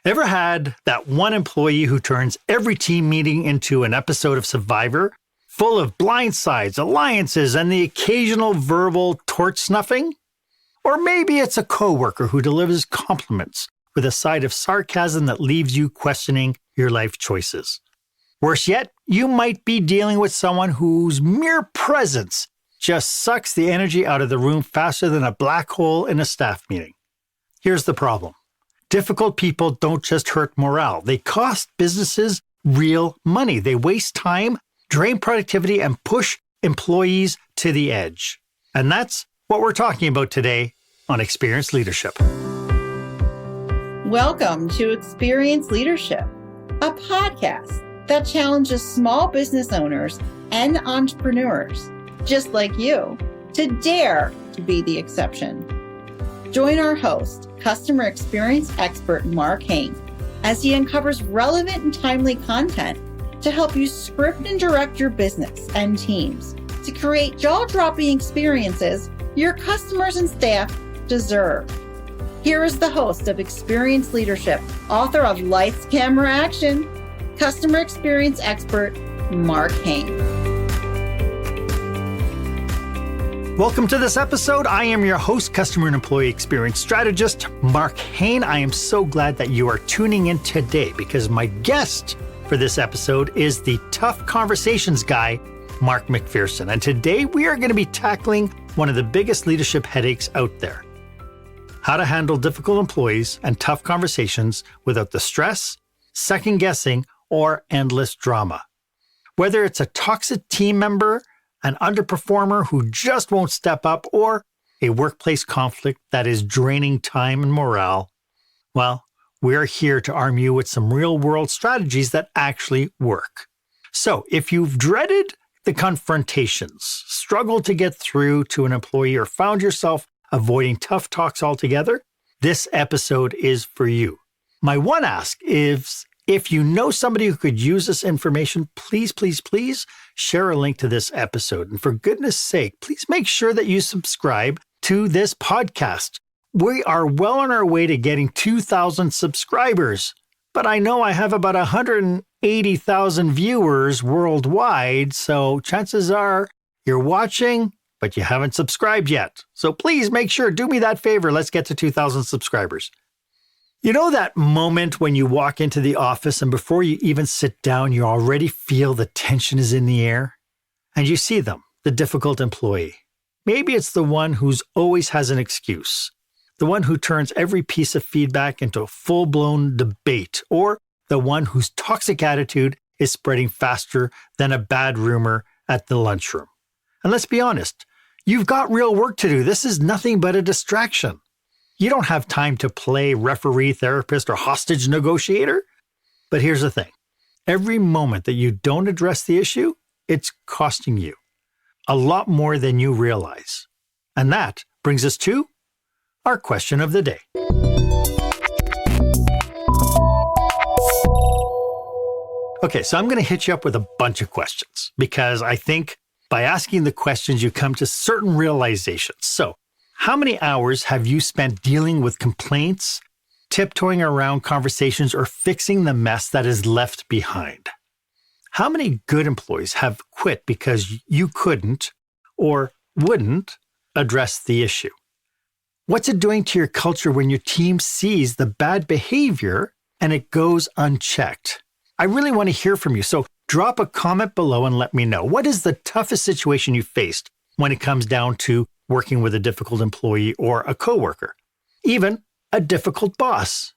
Ever had that one employee who turns every team meeting into an episode of Survivor, full of blindsides, alliances, and the occasional verbal torch snuffing? Or maybe it's a coworker who delivers compliments with a side of sarcasm that leaves you questioning your life choices. Worse yet, you might be dealing with someone whose mere presence just sucks the energy out of the room faster than a black hole in a staff meeting. Here's the problem. Difficult people don't just hurt morale. They cost businesses real money. They waste time, drain productivity, and push employees to the edge. And that's what we're talking about today on Experience Leadership. Welcome to Experience Leadership, a podcast that challenges small business owners and entrepreneurs, just like you, to dare to be the exception. Join our host, customer experience expert Marc Haine, as he uncovers relevant and timely content to help you script and direct your business and teams to create jaw-dropping experiences your customers and staff deserve. Here is the host of Experience Leadership, author of Lights, Camera, Action, customer experience expert Marc Haine. Welcome to this episode. I am your host, customer and employee experience strategist, Marc Haine. I am so glad that you are tuning in today because my guest for this episode is the tough conversations guy, Mark McPherson. And today we are going to be tackling one of the biggest leadership headaches out there. How to handle difficult employees and tough conversations without the stress, second guessing, or endless drama. Whether it's a toxic team member, an underperformer who just won't step up, or a workplace conflict that is draining time and morale, well, we're here to arm you with some real-world strategies that actually work. So if you've dreaded the confrontations, struggled to get through to an employee, or found yourself avoiding tough talks altogether, this episode is for you. My one ask is, if you know somebody who could use this information, please share a link to this episode. And for goodness sake, please make sure that you subscribe to this podcast. We are well on our way to getting 2,000 subscribers, but I know I have about 180,000 viewers worldwide, so chances are you're watching, but you haven't subscribed yet. So please make sure, do me that favor, let's get to 2,000 subscribers. You know that moment when you walk into the office and before you even sit down, you already feel the tension is in the air? And you see them, the difficult employee. Maybe it's the one who's always has an excuse, the one who turns every piece of feedback into a full-blown debate, or the one whose toxic attitude is spreading faster than a bad rumor at the lunchroom. And let's be honest, you've got real work to do. This is nothing but a distraction. You don't have time to play referee, therapist, or hostage negotiator. But here's the thing. Every moment that you don't address the issue, it's costing you a lot more than you realize. And that brings us to our question of the day. Okay, so I'm going to hit you up with a bunch of questions because I think by asking the questions, you come to certain realizations. So, how many hours have you spent dealing with complaints, tiptoeing around conversations, or fixing the mess that is left behind? How many good employees have quit because you couldn't or wouldn't address the issue? What's it doing to your culture when your team sees the bad behavior and it goes unchecked? I really want to hear from you, so drop a comment below and let me know. What is the toughest situation you faced when it comes down to working with a difficult employee or a coworker, even a difficult boss?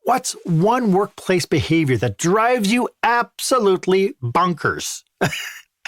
What's one workplace behavior that drives you absolutely bonkers?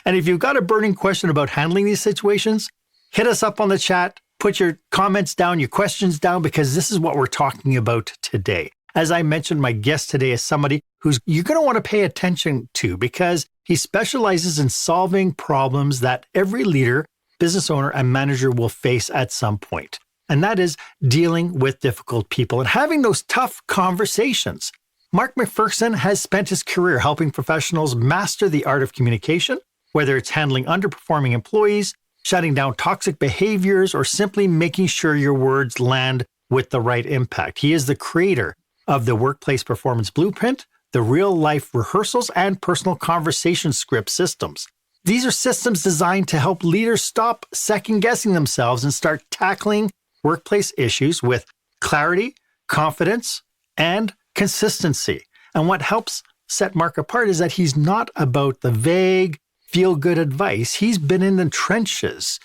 And if you've got a burning question about handling these situations, hit us up on the chat, put your comments down, your questions down, because this is what we're talking about today. As I mentioned, my guest today is somebody who's you're going to want to pay attention to because he specializes in solving problems that every leader, business owner, and manager will face at some point. And that is dealing with difficult people and having those tough conversations. Mark McPherson has spent his career helping professionals master the art of communication, whether it's handling underperforming employees, shutting down toxic behaviors, or simply making sure your words land with the right impact. He is the creator of the Workplace Performance Blueprint, the real-life rehearsals, and personal conversation script systems. These are systems designed to help leaders stop second-guessing themselves and start tackling workplace issues with clarity, confidence, and consistency. And what helps set Mark apart is that he's not about the vague, feel-good advice. He's been in the trenches,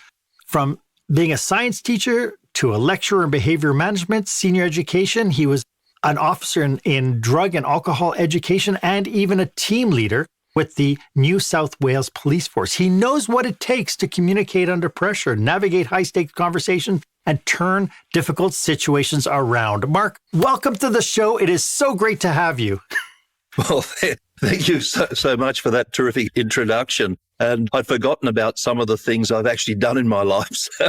from being a science teacher to a lecturer in behavior management, senior education. He was an officer in drug and alcohol education, and even a team leader with the New South Wales Police Force. He knows what it takes to communicate under pressure, navigate high-stakes conversations, and turn difficult situations around. Mark, welcome to the show. It is so great to have you. Well, thank you so much for that terrific introduction. And I'd forgotten about some of the things I've actually done in my life. So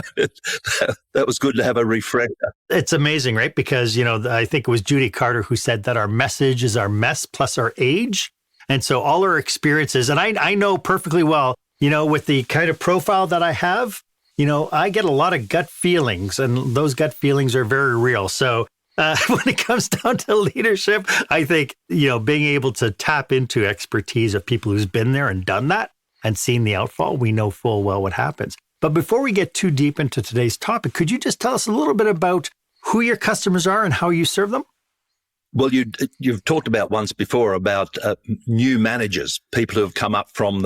that was good to have a refresher. It's amazing, right? Because, I think it was Judy Carter who said that our message is our mess plus our age. And so all our experiences, and I know perfectly well, with the kind of profile that I have, I get a lot of gut feelings, and those gut feelings are very real. So when it comes down to leadership, I think, being able to tap into expertise of people who's been there and done that and seen the outfall, we know full well what happens. But before we get too deep into today's topic, could you just tell us a little bit about who your customers are and how you serve them? Well, you've talked about once before about new managers, people who have come up from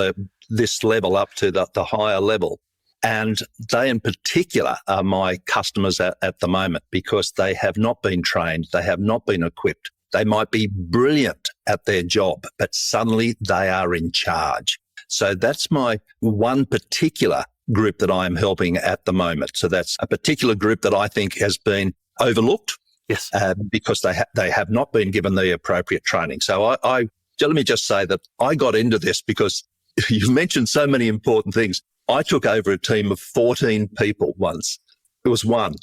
this level up to the higher level. And they in particular are my customers at the moment, because they have not been trained, they have not been equipped. They might be brilliant at their job, but suddenly they are in charge. So that's my one particular group that I am helping at the moment. So that's a particular group that I think has been overlooked. Yes, because they have not been given the appropriate training. So let me just say that I got into this because you've mentioned so many important things. I took over a team of 14 people once. It was one,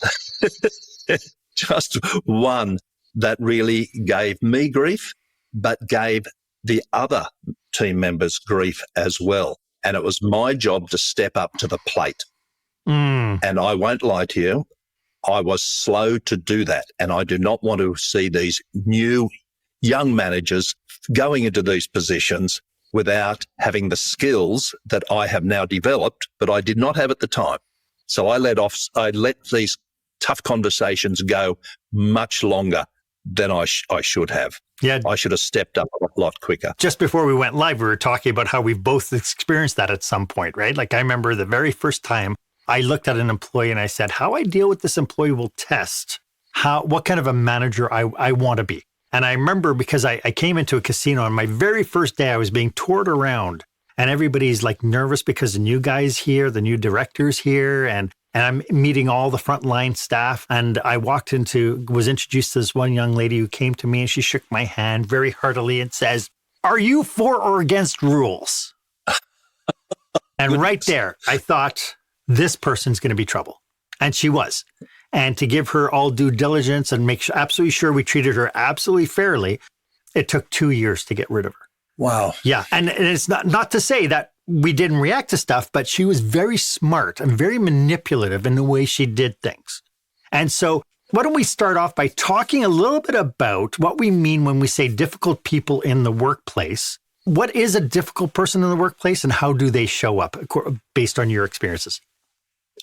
just one that really gave me grief, but gave the other team members grief as well. And it was my job to step up to the plate. And I won't lie to you, I was slow to do that. And I do not want to see these new young managers going into these positions without having the skills that I have now developed, but I did not have at the time. So I let these tough conversations go much longer than I should have. Yeah. I should have stepped up a lot quicker. Just before we went live, we were talking about how we've both experienced that at some point, right? Like I remember the very first time I looked at an employee and I said, how I deal with this employee will test what kind of a manager I want to be. And I remember because I came into a casino on my very first day, I was being toured around and everybody's like nervous because the new guy's here, the new director's here, and I'm meeting all the frontline staff. And I was introduced to this one young lady who came to me and she shook my hand very heartily and says, "Are you for or against rules?" And right there, I thought, this person's going to be trouble. And she was. And to give her all due diligence and make absolutely sure we treated her absolutely fairly, it took 2 years to get rid of her. Wow. Yeah. And it's not to say that we didn't react to stuff, but she was very smart and very manipulative in the way she did things. And so why don't we start off by talking a little bit about what we mean when we say difficult people in the workplace. What is a difficult person in the workplace and how do they show up based on your experiences?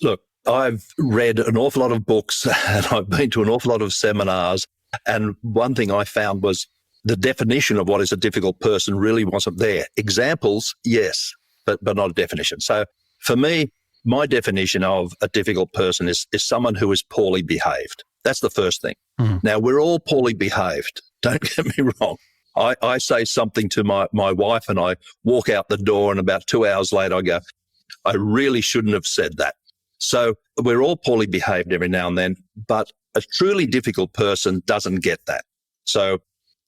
Look, I've read an awful lot of books and I've been to an awful lot of seminars. And one thing I found was the definition of what is a difficult person really wasn't there. Examples, yes, but not a definition. So for me, my definition of a difficult person is someone who is poorly behaved. That's the first thing. Now, we're all poorly behaved. Don't get me wrong. I say something to my wife and I walk out the door and about 2 hours later I go, I really shouldn't have said that. So we're all poorly behaved every now and then, but a truly difficult person doesn't get that. So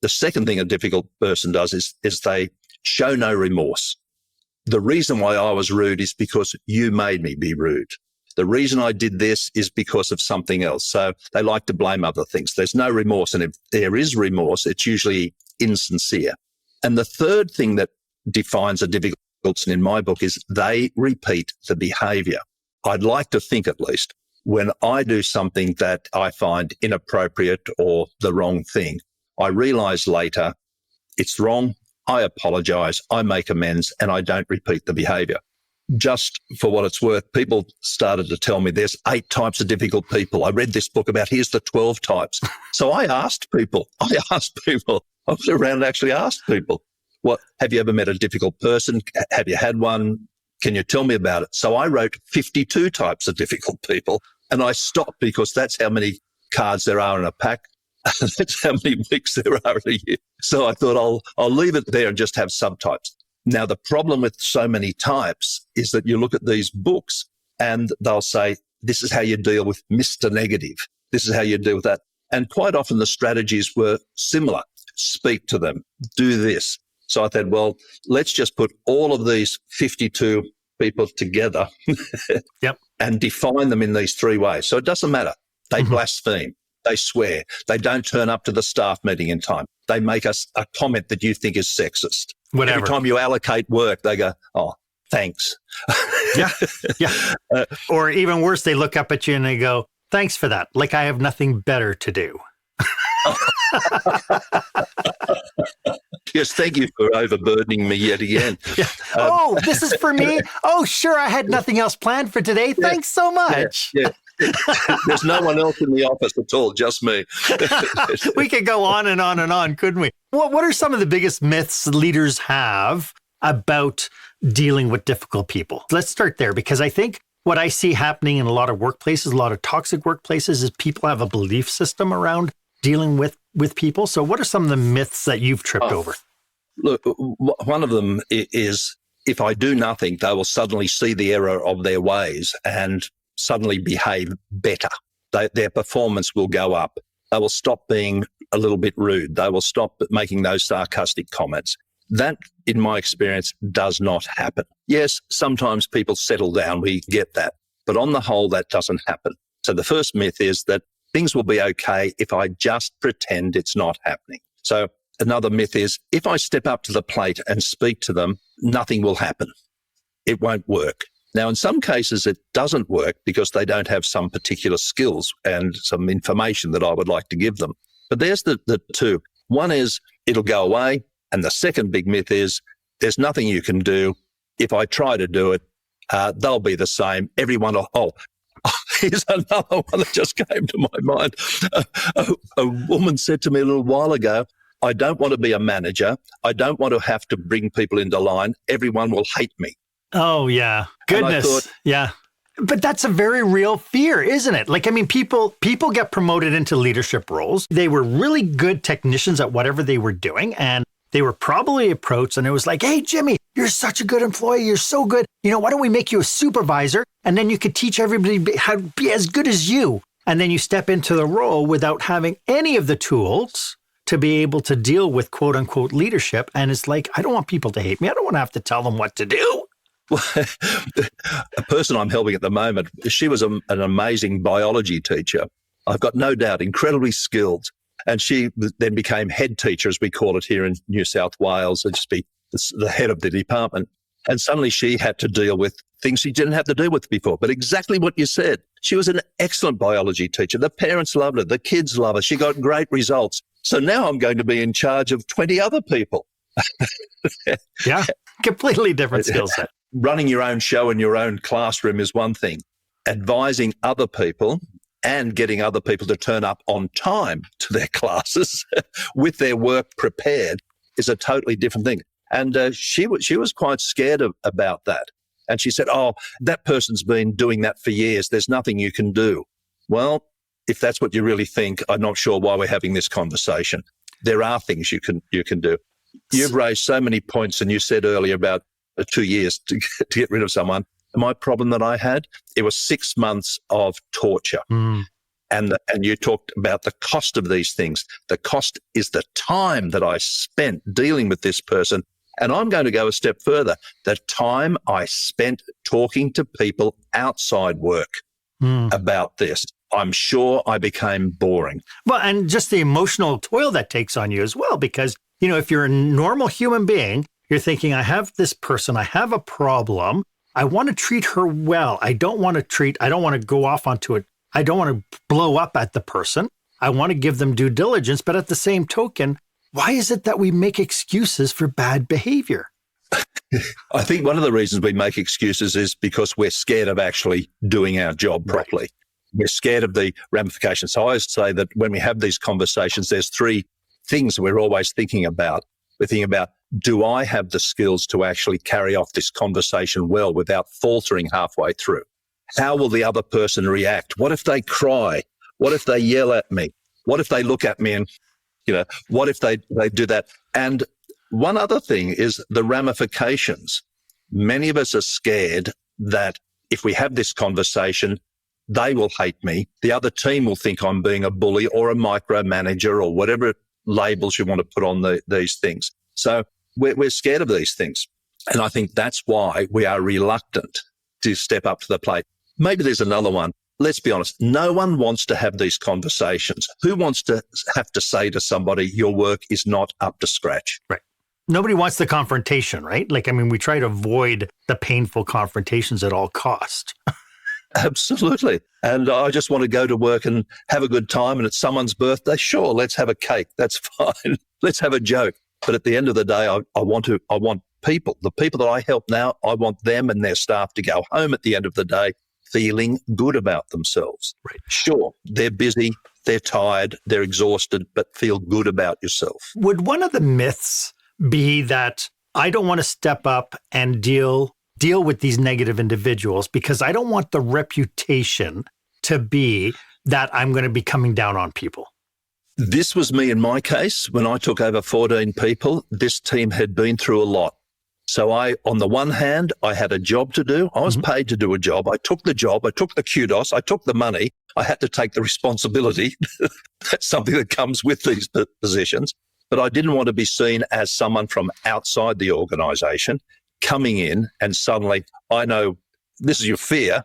the second thing a difficult person does is they show no remorse. The reason why I was rude is because you made me be rude. The reason I did this is because of something else. So they like to blame other things. There's no remorse. And if there is remorse, it's usually insincere. And the third thing that defines a difficult person in my book is they repeat the behavior. I'd like to think, at least, when I do something that I find inappropriate or the wrong thing, I realize later it's wrong. I apologize. I make amends and I don't repeat the behavior. Just for what it's worth, people started to tell me there's 8 types of difficult people. I read this book about here's the 12 types. So I asked people. I went around and actually asked people, what, have you ever met a difficult person? Have you had one? Can you tell me about it? So I wrote 52 types of difficult people, and I stopped because that's how many cards there are in a pack. That's how many weeks there are in a year. So I thought I'll leave it there and just have subtypes. Now, the problem with so many types is that you look at these books and they'll say, this is how you deal with Mr. Negative. This is how you deal with that. And quite often the strategies were similar. Speak to them, do this. So I thought, well, let's just put all of these 52 people together and define them in these 3 ways. So it doesn't matter. They blaspheme. They swear. They don't turn up to the staff meeting in time. They make us a comment that you think is sexist. Whatever. Every time you allocate work, they go, oh, thanks. Yeah. Or even worse, they look up at you and they go, thanks for that. Like I have nothing better to do. Yes, thank you for overburdening me yet again. Oh, this is for me? Oh, sure. I had nothing else planned for today. Thanks so much. Yeah. There's no one else in the office at all, just me. We could go on and on and on, couldn't we? What are some of the biggest myths leaders have about dealing with difficult people? Let's start there, because I think what I see happening in a lot of workplaces, a lot of toxic workplaces, is people have a belief system around dealing with people. So what are some of the myths that you've tripped over? Look, one of them is if I do nothing, they will suddenly see the error of their ways and suddenly behave better. Their performance will go up. They will stop being a little bit rude. They will stop making those sarcastic comments. That, in my experience, does not happen. Yes, sometimes people settle down. We get that. But on the whole, that doesn't happen. So the first myth is that things will be okay if I just pretend it's not happening. So another myth is if I step up to the plate and speak to them, nothing will happen. It won't work. Now, in some cases, it doesn't work because they don't have some particular skills and some information that I would like to give them. But there's the 2. One is it'll go away. And the second big myth is there's nothing you can do. If I try to do it, they'll be the same. Everyone will, here's another one that just came to my mind. A woman said to me a little while ago, I don't want to be a manager. I don't want to have to bring people into line. Everyone will hate me. Oh, yeah. Goodness. Yeah. But that's a very real fear, isn't it? Like, I mean, people get promoted into leadership roles. They were really good technicians at whatever they were doing. And they were probably approached and it was like, hey, Jimmy, you're such a good employee. You're so good. You know, why don't we make you a supervisor? And then you could teach everybody how to be as good as you. And then you step into the role without having any of the tools to be able to deal with quote unquote leadership. And it's like, I don't want people to hate me. I don't want to have to tell them what to do. Well, a person I'm helping at the moment, she was an amazing biology teacher. I've got no doubt, incredibly skilled. And she then became head teacher, as we call it here in New South Wales, and just be the head of the department. And suddenly she had to deal with things she didn't have to deal with before. But exactly what you said. She was an excellent biology teacher. The parents loved her. The kids love her. She got great results. So now I'm going to be in charge of 20 other people. Yeah, completely different skill set. Running your own show in your own classroom is one thing. Advising other people and getting other people to turn up on time to their classes with their work prepared is a totally different thing. And she was quite scared about that. And she said, oh, that person's been doing that for years. There's nothing you can do. Well, if that's what you really think, I'm not sure why we're having this conversation. There are things you can do. You've raised so many points, and you said earlier about 2 years to get rid of someone. My problem that I had, it was 6 months of torture. And you talked about the cost of these things. The cost is the time that I spent dealing with this person. And I'm going to go a step further. The time I spent talking to people outside work about this. I'm sure I became boring. Well, and just the emotional toil that takes on you as well, because, you know, if you're a normal human being, you're thinking, I have this person, I have a problem. I want to treat her well. I don't want to go off onto it. I don't want to blow up at the person. I want to give them due diligence. But at the same token, why is it that we make excuses for bad behavior? I think one of the reasons we make excuses is because we're scared of actually doing our job properly. Right. We're scared of the ramifications. So I always say that when we have these conversations, there's three things we're always thinking about. We're thinking about, do I have the skills to actually carry off this conversation well without faltering halfway through? How will the other person react? What if they cry? What if they yell at me? What if they look at me and, what if they do that? And one other thing is the ramifications. Many of us are scared that if we have this conversation, they will hate me. The other team will think I'm being a bully or a micromanager or whatever labels you want to put on these things. So we're scared of these things. And I think that's why we are reluctant to step up to the plate. Maybe there's another one. Let's be honest. No one wants to have these conversations. Who wants to have to say to somebody, your work is not up to scratch? Right. Nobody wants the confrontation, right? We try to avoid the painful confrontations at all cost. Absolutely. And I just want to go to work and have a good time. And it's someone's birthday. Sure, let's have a cake. That's fine. Let's have a joke. But at the end of the day, I want people, the people that I help now, I want them and their staff to go home at the end of the day feeling good about themselves. Right. Sure, they're busy, they're tired, they're exhausted, but feel good about yourself. Would one of the myths be that I don't want to step up and deal with these negative individuals because I don't want the reputation to be that I'm going to be coming down on people? This was me in my case. When I took over 14 people, this team had been through a lot. So on the one hand, I had a job to do. I was paid to do a job. I took the job. I took the kudos. I took the money. I had to take the responsibility. That's something that comes with these positions. But I didn't want to be seen as someone from outside the organization coming in and suddenly, I know this is your fear.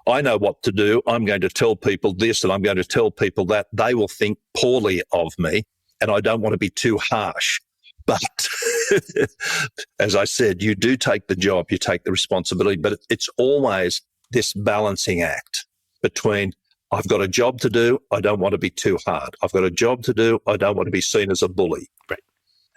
I know what to do. I'm going to tell people this and I'm going to tell people that. They will think poorly of me and I don't want to be too harsh. But as I said, you do take the job, you take the responsibility, but it's always this balancing act between I've got a job to do, I don't want to be too hard. I've got a job to do, I don't want to be seen as a bully. Right.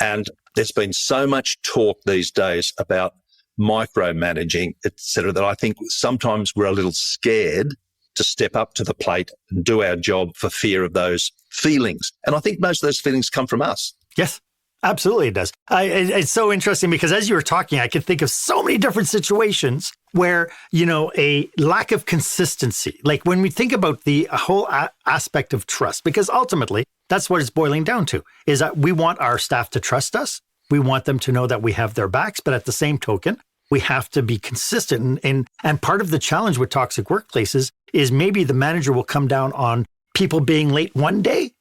And there's been so much talk these days about micromanaging, et cetera, that I think sometimes we're a little scared to step up to the plate and do our job for fear of those feelings. And I think most of those feelings come from us. Yes. Absolutely, it does. It's so interesting because as you were talking, I could think of so many different situations where, a lack of consistency, like when we think about the whole aspect of trust, because ultimately that's what it's boiling down to, is that we want our staff to trust us. We want them to know that we have their backs, but at the same token, we have to be consistent. And part of the challenge with toxic workplaces is maybe the manager will come down on people being late one day,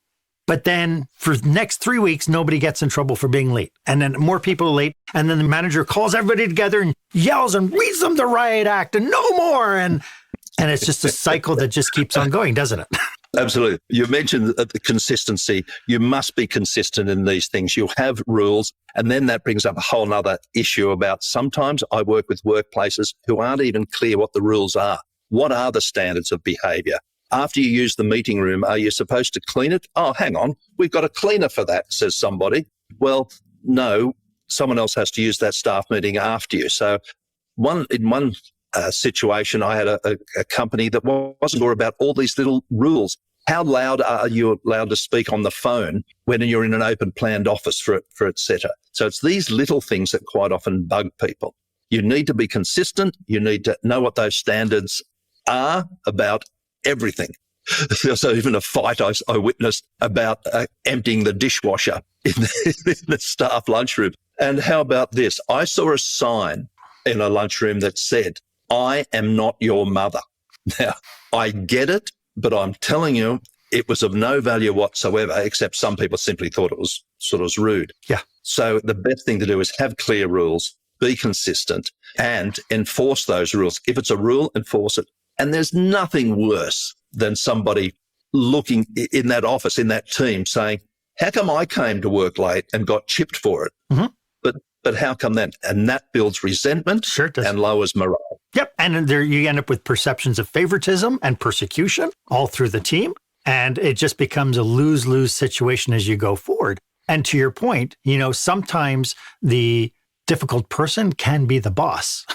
but then for the next 3 weeks, nobody gets in trouble for being late. And then more people are late. And then the manager calls everybody together and yells and reads them the riot act and no more. And it's just a cycle that just keeps on going, doesn't it? Absolutely. You mentioned the consistency. You must be consistent in these things. You have rules. And then that brings up a whole nother issue about sometimes I work with workplaces who aren't even clear what the rules are. What are the standards of behavior? After you use the meeting room, are you supposed to clean it? Oh, hang on. We've got a cleaner for that, says somebody. Well, no, someone else has to use that staff meeting after you. So in one situation, I had a company that wasn't sure about all these little rules. How loud are you allowed to speak on the phone when you're in an open planned office for et cetera? So it's these little things that quite often bug people. You need to be consistent. You need to know what those standards are about everything. So even a fight I witnessed about emptying the dishwasher in the staff lunchroom. And how about this? I saw a sign in a lunchroom that said, I am not your mother. Now, I get it, but I'm telling you, it was of no value whatsoever, except some people simply thought it was sort of rude. Yeah. So the best thing to do is have clear rules, be consistent, and enforce those rules. If it's a rule, enforce it. And there's nothing worse than somebody looking in that office, in that team saying, how come I came to work late and got chipped for it? Mm-hmm. But how come then? And that builds resentment and lowers morale. Yep. And there you end up with perceptions of favoritism and persecution all through the team. And it just becomes a lose-lose situation as you go forward. And to your point, sometimes the difficult person can be the boss.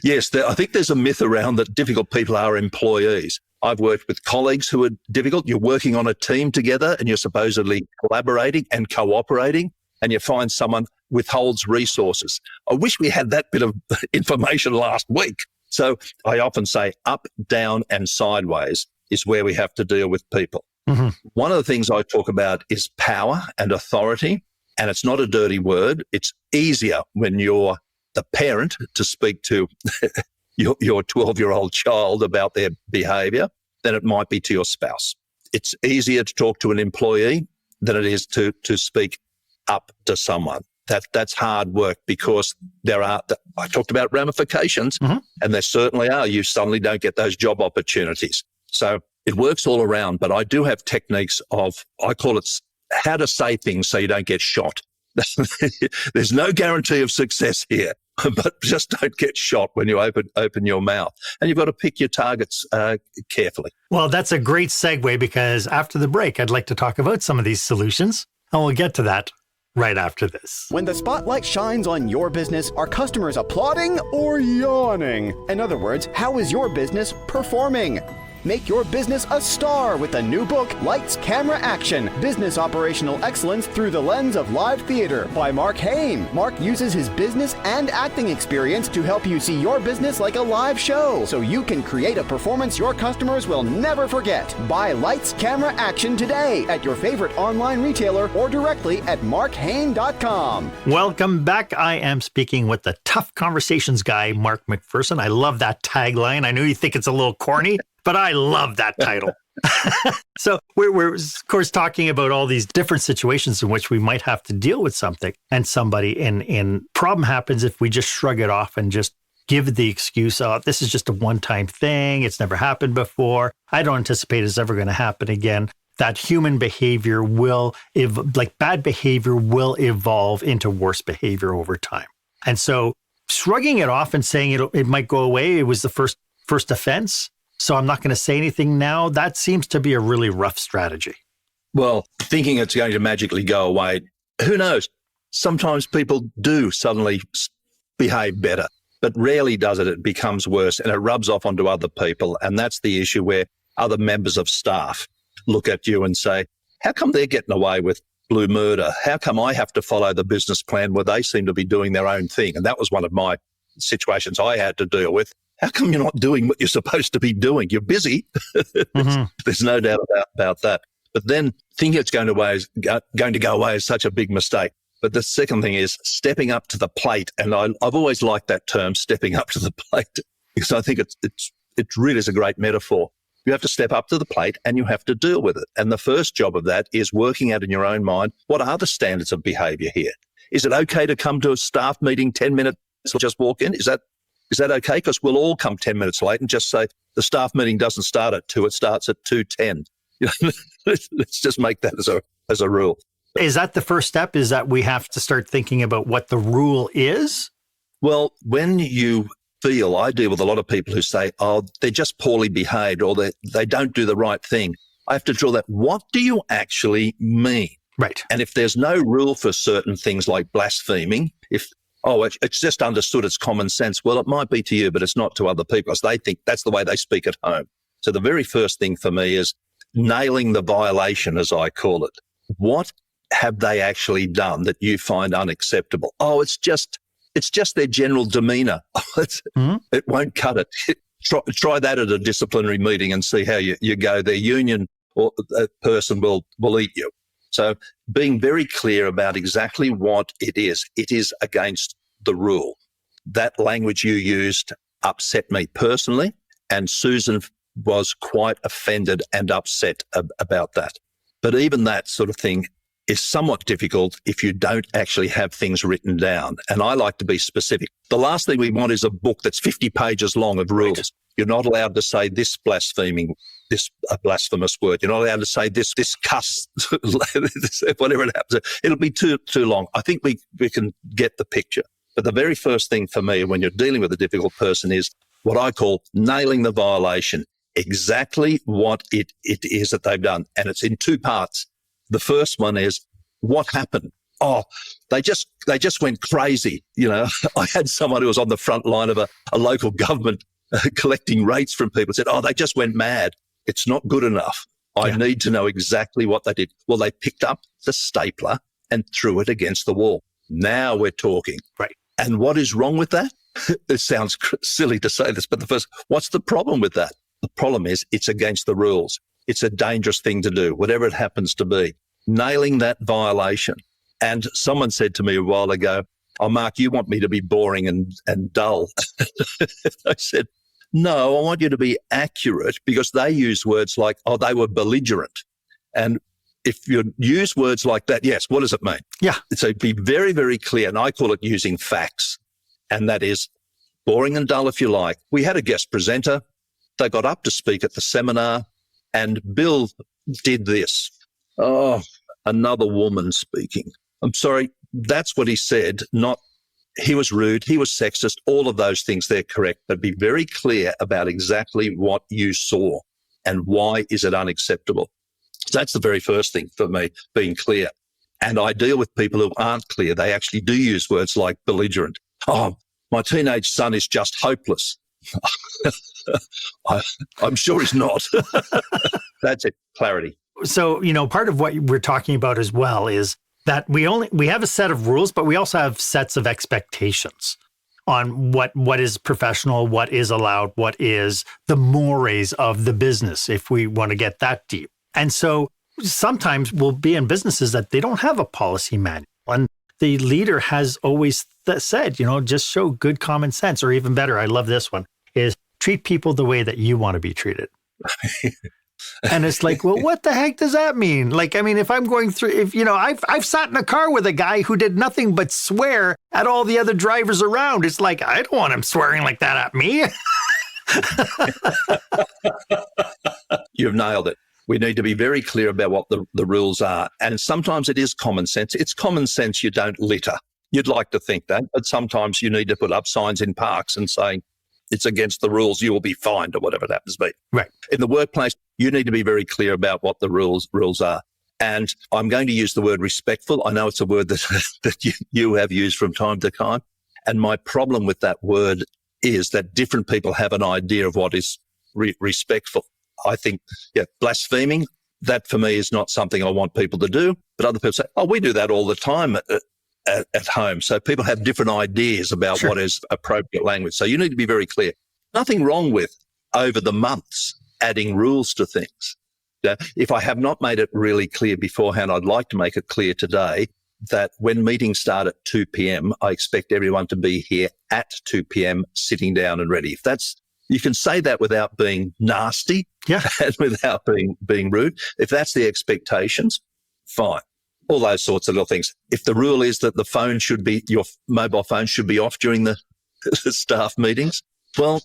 Yes, I think there's a myth around that difficult people are employees. I've worked with colleagues who are difficult. You're working on a team together and you're supposedly collaborating and cooperating, and you find someone withholds resources. I wish we had that bit of information last week. So I often say up, down, and sideways is where we have to deal with people. Mm-hmm. One of the things I talk about is power and authority, and it's not a dirty word. It's easier when you're the parent to speak to your 12-year-old child about their behavior than it might be to your spouse. It's easier to talk to an employee than it is to speak up to someone. That's hard work because I talked about ramifications, mm-hmm. and there certainly are. You suddenly don't get those job opportunities. So it works all around, but I do have techniques I call it how to say things so you don't get shot. There's no guarantee of success here, but just don't get shot when you open your mouth. And you've got to pick your targets carefully. Well, that's a great segue because after the break, I'd like to talk about some of these solutions, and we'll get to that right after this. When the spotlight shines on your business, are customers applauding or yawning? In other words, how is your business performing? Make your business a star with the new book, Lights, Camera, Action, Business Operational Excellence Through the Lens of Live Theater by Marc Haine. Marc uses his business and acting experience to help you see your business like a live show so you can create a performance your customers will never forget. Buy Lights, Camera, Action today at your favorite online retailer or directly at markhaine.com. Welcome back. I am speaking with the Tough Conversations guy, Mark McPherson. I love that tagline. I know you think it's a little corny, but I love that title. So we're, of course, talking about all these different situations in which we might have to deal with something and somebody, and problem happens if we just shrug it off and just give the excuse, oh, this is just a one-time thing. It's never happened before. I don't anticipate it's ever going to happen again. That human behavior bad behavior will evolve into worse behavior over time. And so shrugging it off and saying it might go away, it was the first offense, so I'm not going to say anything now, that seems to be a really rough strategy. Well, thinking it's going to magically go away, who knows? Sometimes people do suddenly behave better, but rarely does it. It becomes worse and it rubs off onto other people. And that's the issue where other members of staff look at you and say, how come they're getting away with blue murder? How come I have to follow the business plan where they seem to be doing their own thing? And that was one of my situations I had to deal with. How come you're not doing what you're supposed to be doing? You're busy. Mm-hmm. There's no doubt about that. But then thinking it's going to go away is such a big mistake. But the second thing is stepping up to the plate. And I've always liked that term, stepping up to the plate, because I think it really is a great metaphor. You have to step up to the plate and you have to deal with it. And the first job of that is working out in your own mind, what are the standards of behavior here? Is it okay to come to a staff meeting 10 minutes or just walk in? Is that okay? Because we'll all come 10 minutes late and just say the staff meeting doesn't start at 2, it starts at 2:10. Let's just make that as a rule. Is that the first step? Is that we have to start thinking about what the rule is? Well, when you feel, I deal with a lot of people who say, oh, they're just poorly behaved or they don't do the right thing. I have to draw that. What do you actually mean? Right. And if there's no rule for certain things like blaspheming, it's just understood, it's common sense. Well, it might be to you, but it's not to other people because they think that's the way they speak at home. So the very first thing for me is nailing the violation, as I call it. What have they actually done that you find unacceptable? Oh, it's just their general demeanor. It won't cut it. Try that at a disciplinary meeting and see how you go. Their union or a person will eat you. So being very clear about exactly what it is against the rule. That language you used upset me personally, and Susan was quite offended and upset about that. But even that sort of thing is somewhat difficult if you don't actually have things written down. And I like to be specific. The last thing we want is a book that's 50 pages long of rules. Right. You're not allowed to say this a blasphemous word. You're not allowed to say this cuss, whatever it happens. It'll be too long. I think we can get the picture. But the very first thing for me when you're dealing with a difficult person is what I call nailing the violation. exactly what it is that they've done. And it's in two parts. The first one is, what happened? Oh, they just went crazy. You know, I had someone who was on the front line of a local government collecting rates from people, said, oh, they just went mad. It's not good enough. I need to know exactly what they did. Well, they picked up the stapler and threw it against the wall. Now we're talking. Right. And what is wrong with that? It sounds silly to say this, but what's the problem with that? The problem is it's against the rules. It's a dangerous thing to do, whatever it happens to be. Nailing that violation. And someone said to me a while ago, oh, Mark, you want me to be boring and dull. I said, no, I want you to be accurate, because they use words like, oh, they were belligerent. And if you use words like that, yes, what does it mean? Yeah. So be very, very clear. And I call it using facts. And that is boring and dull, if you like. We had a guest presenter. They got up to speak at the seminar, and Bill did this. Oh, another woman speaking. I'm sorry, that's what he said, not he was rude, he was sexist, all of those things, they're correct. But be very clear about exactly what you saw and why is it unacceptable. So that's the very first thing for me, being clear. And I deal with people who aren't clear. They actually do use words like belligerent. Oh, my teenage son is just hopeless. I'm sure he's not. That's it, clarity. So, you know, part of what we're talking about as well is that we have a set of rules, but we also have sets of expectations on what is professional, what is allowed, what is the mores of the business, if we want to get that deep. And so sometimes we'll be in businesses that they don't have a policy manual. And the leader has always said, you know, just show good common sense, or even better, I love this one, is treat people the way that you want to be treated. And it's like, well, what the heck does that mean? Like, I mean, if I'm going through, if, you know, I've sat in a car with a guy who did nothing but swear at all the other drivers around. It's like, I don't want him swearing like that at me. You've nailed it. We need to be very clear about what the rules are. And sometimes it is common sense. It's common sense you don't litter. You'd like to think that, but sometimes you need to put up signs in parks and saying, it's against the rules, you will be fined, or whatever it happens to be. Right. In the workplace, you need to be very clear about what the rules are. And I'm going to use the word respectful. I know it's a word that you have used from time to time. And my problem with that word is that different people have an idea of what is respectful. I think, blaspheming, that for me is not something I want people to do. But other people say, oh, we do that all the time at home. So people have different ideas about what is appropriate language. So you need to be very clear. Nothing wrong with, over the months, adding rules to things. If I have not made it really clear beforehand, I'd like to make it clear today that when meetings start at 2 p.m., I expect everyone to be here at 2 p.m. sitting down and ready. You can say that without being nasty and without being rude. If that's the expectations, fine. All those sorts of little things. If the rule is that your mobile phone should be off during the staff meetings, well,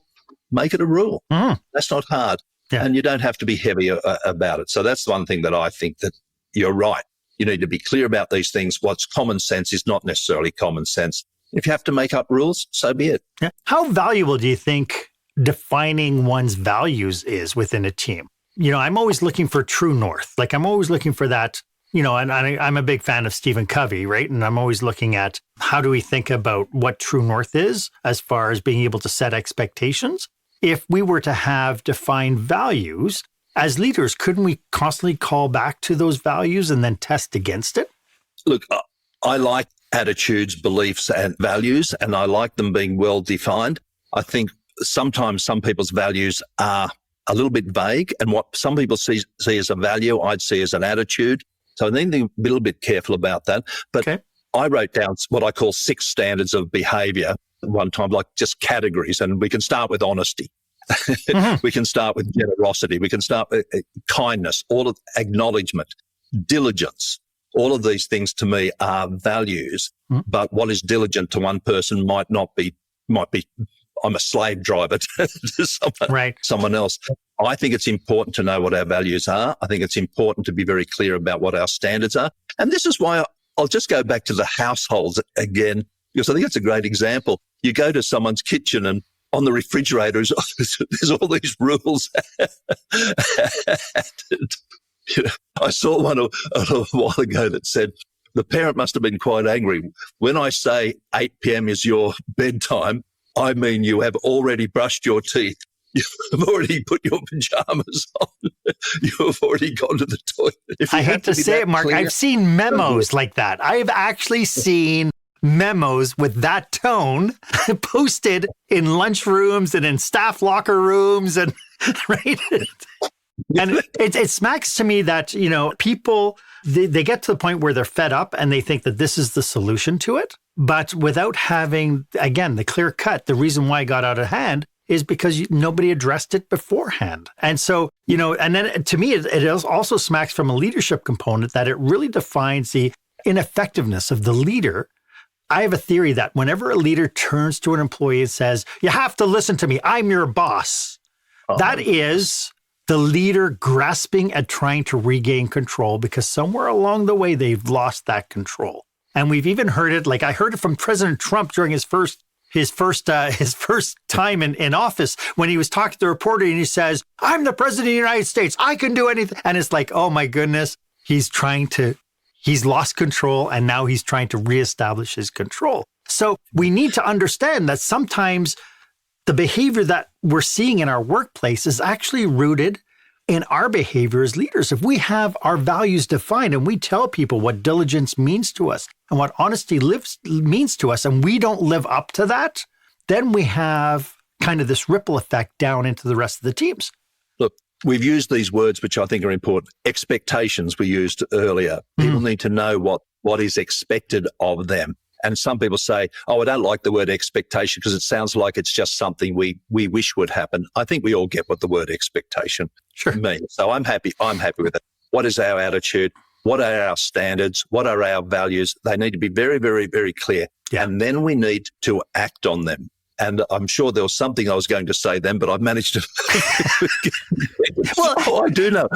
make it a rule. That's not hard. Yeah. And you don't have to be heavy about it. So that's one thing that I think that you're right. You need to be clear about these things. What's common sense is not necessarily common sense. If you have to make up rules, so be it. Yeah. How valuable do you think defining one's values is within a team? You know, I'm always looking for true north. Like, I'm always looking for that. You know, and I'm a big fan of Stephen Covey, right? And I'm always looking at how do we think about what true north is as far as being able to set expectations. If we were to have defined values as leaders, couldn't we constantly call back to those values and then test against it? Look, I like attitudes, beliefs, and values, and I like them being well defined. I think sometimes some people's values are a little bit vague, and what some people see as a value, I'd see as an attitude. So I need to be a little bit careful about that. But I wrote down what I call 6 standards of behavior at one time, like just categories. And we can start with honesty. We can start with generosity. We can start with kindness, all of acknowledgement, diligence. All of these things to me are values. But what is diligent to one person might be I'm a slave driver to someone else. I think it's important to know what our values are. I think it's important to be very clear about what our standards are. And this is why I'll just go back to the households again, because I think it's a great example. You go to someone's kitchen and on the refrigerator there's all these rules. I saw one a while ago that said, the parent must have been quite angry. When I say 8 p.m. is your bedtime, I mean you have already brushed your teeth. You've already put your pajamas on. You've already gone to the toilet. I hate to say it, Mark. Clear, I've seen memos like that. I've actually seen memos with that tone posted in lunchrooms and in staff locker rooms, and right. And it smacks to me that, people, they get to the point where they're fed up and they think that this is the solution to it. But without having, again, the clear cut, the reason why it got out of hand is because nobody addressed it beforehand. And so, and then to me, it also smacks from a leadership component that it really defines the ineffectiveness of the leader. I have a theory that whenever a leader turns to an employee and says, you have to listen to me, I'm your boss, that is the leader grasping at trying to regain control because somewhere along the way, they've lost that control. And we've even heard it, like I heard it from President Trump during his first time in office when he was talking to the reporter and he says, I'm the president of the United States. I can do anything. And it's like, oh my goodness, he's lost control and now he's trying to reestablish his control. So we need to understand that sometimes the behavior that we're seeing in our workplace is actually rooted in our behavior as leaders. If we have our values defined and we tell people what diligence means to us and what honesty means to us, and we don't live up to that, then we have kind of this ripple effect down into the rest of the teams. Look, we've used these words, which I think are important. Expectations we used earlier. People need to know what is expected of them. And some people say, I don't like the word expectation because it sounds like it's just something we wish would happen. I think we all get what the word expectation means. So I'm happy with it. What is our attitude? What are our standards? What are our values? They need to be very, very, very clear. Yeah. And then we need to act on them. And I'm sure there was something I was going to say then, but I've managed to. I do know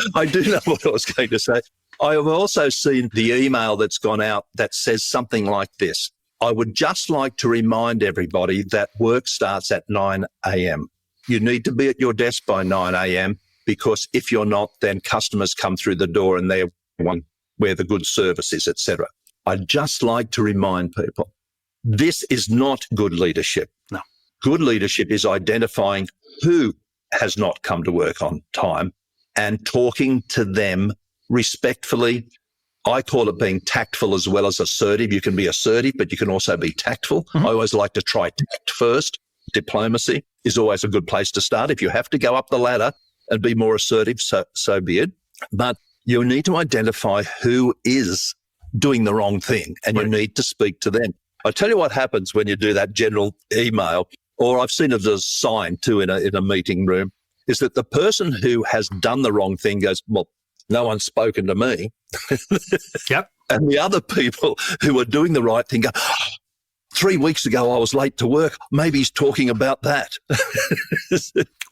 what I was going to say. I have also seen the email that's gone out that says something like this. I would just like to remind everybody that work starts at 9 a.m. You need to be at your desk by 9 a.m. because if you're not, then customers come through the door and they're where the good service is, etc. I'd just like to remind people, this is not good leadership. No. Good leadership is identifying who has not come to work on time and talking to them respectfully. I call it being tactful as well as assertive. You can be assertive, but you can also be tactful. I always like to try tact first. Diplomacy is always a good place to start. If you have to go up the ladder and be more assertive, so be it. But you need to identify who is doing the wrong thing and you need to speak to them. I tell you what happens when you do that general email, or I've seen it as a sign too in a meeting room, is that the person who has done the wrong thing goes, well, no one's spoken to me. Yep. And the other people who are doing the right thing go, 3 weeks ago I was late to work. Maybe he's talking about that.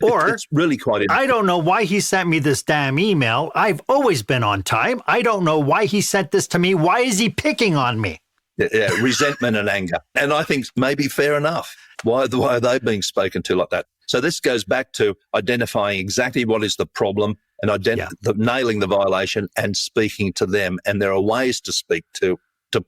Or it's really quite interesting. I don't know why he sent me this damn email. I've always been on time. I don't know why he sent this to me. Why is he picking on me? Yeah, resentment and anger. And I think maybe fair enough. Why are they being spoken to like that? So this goes back to identifying exactly what is the problem and nailing the violation and speaking to them. And there are ways to speak to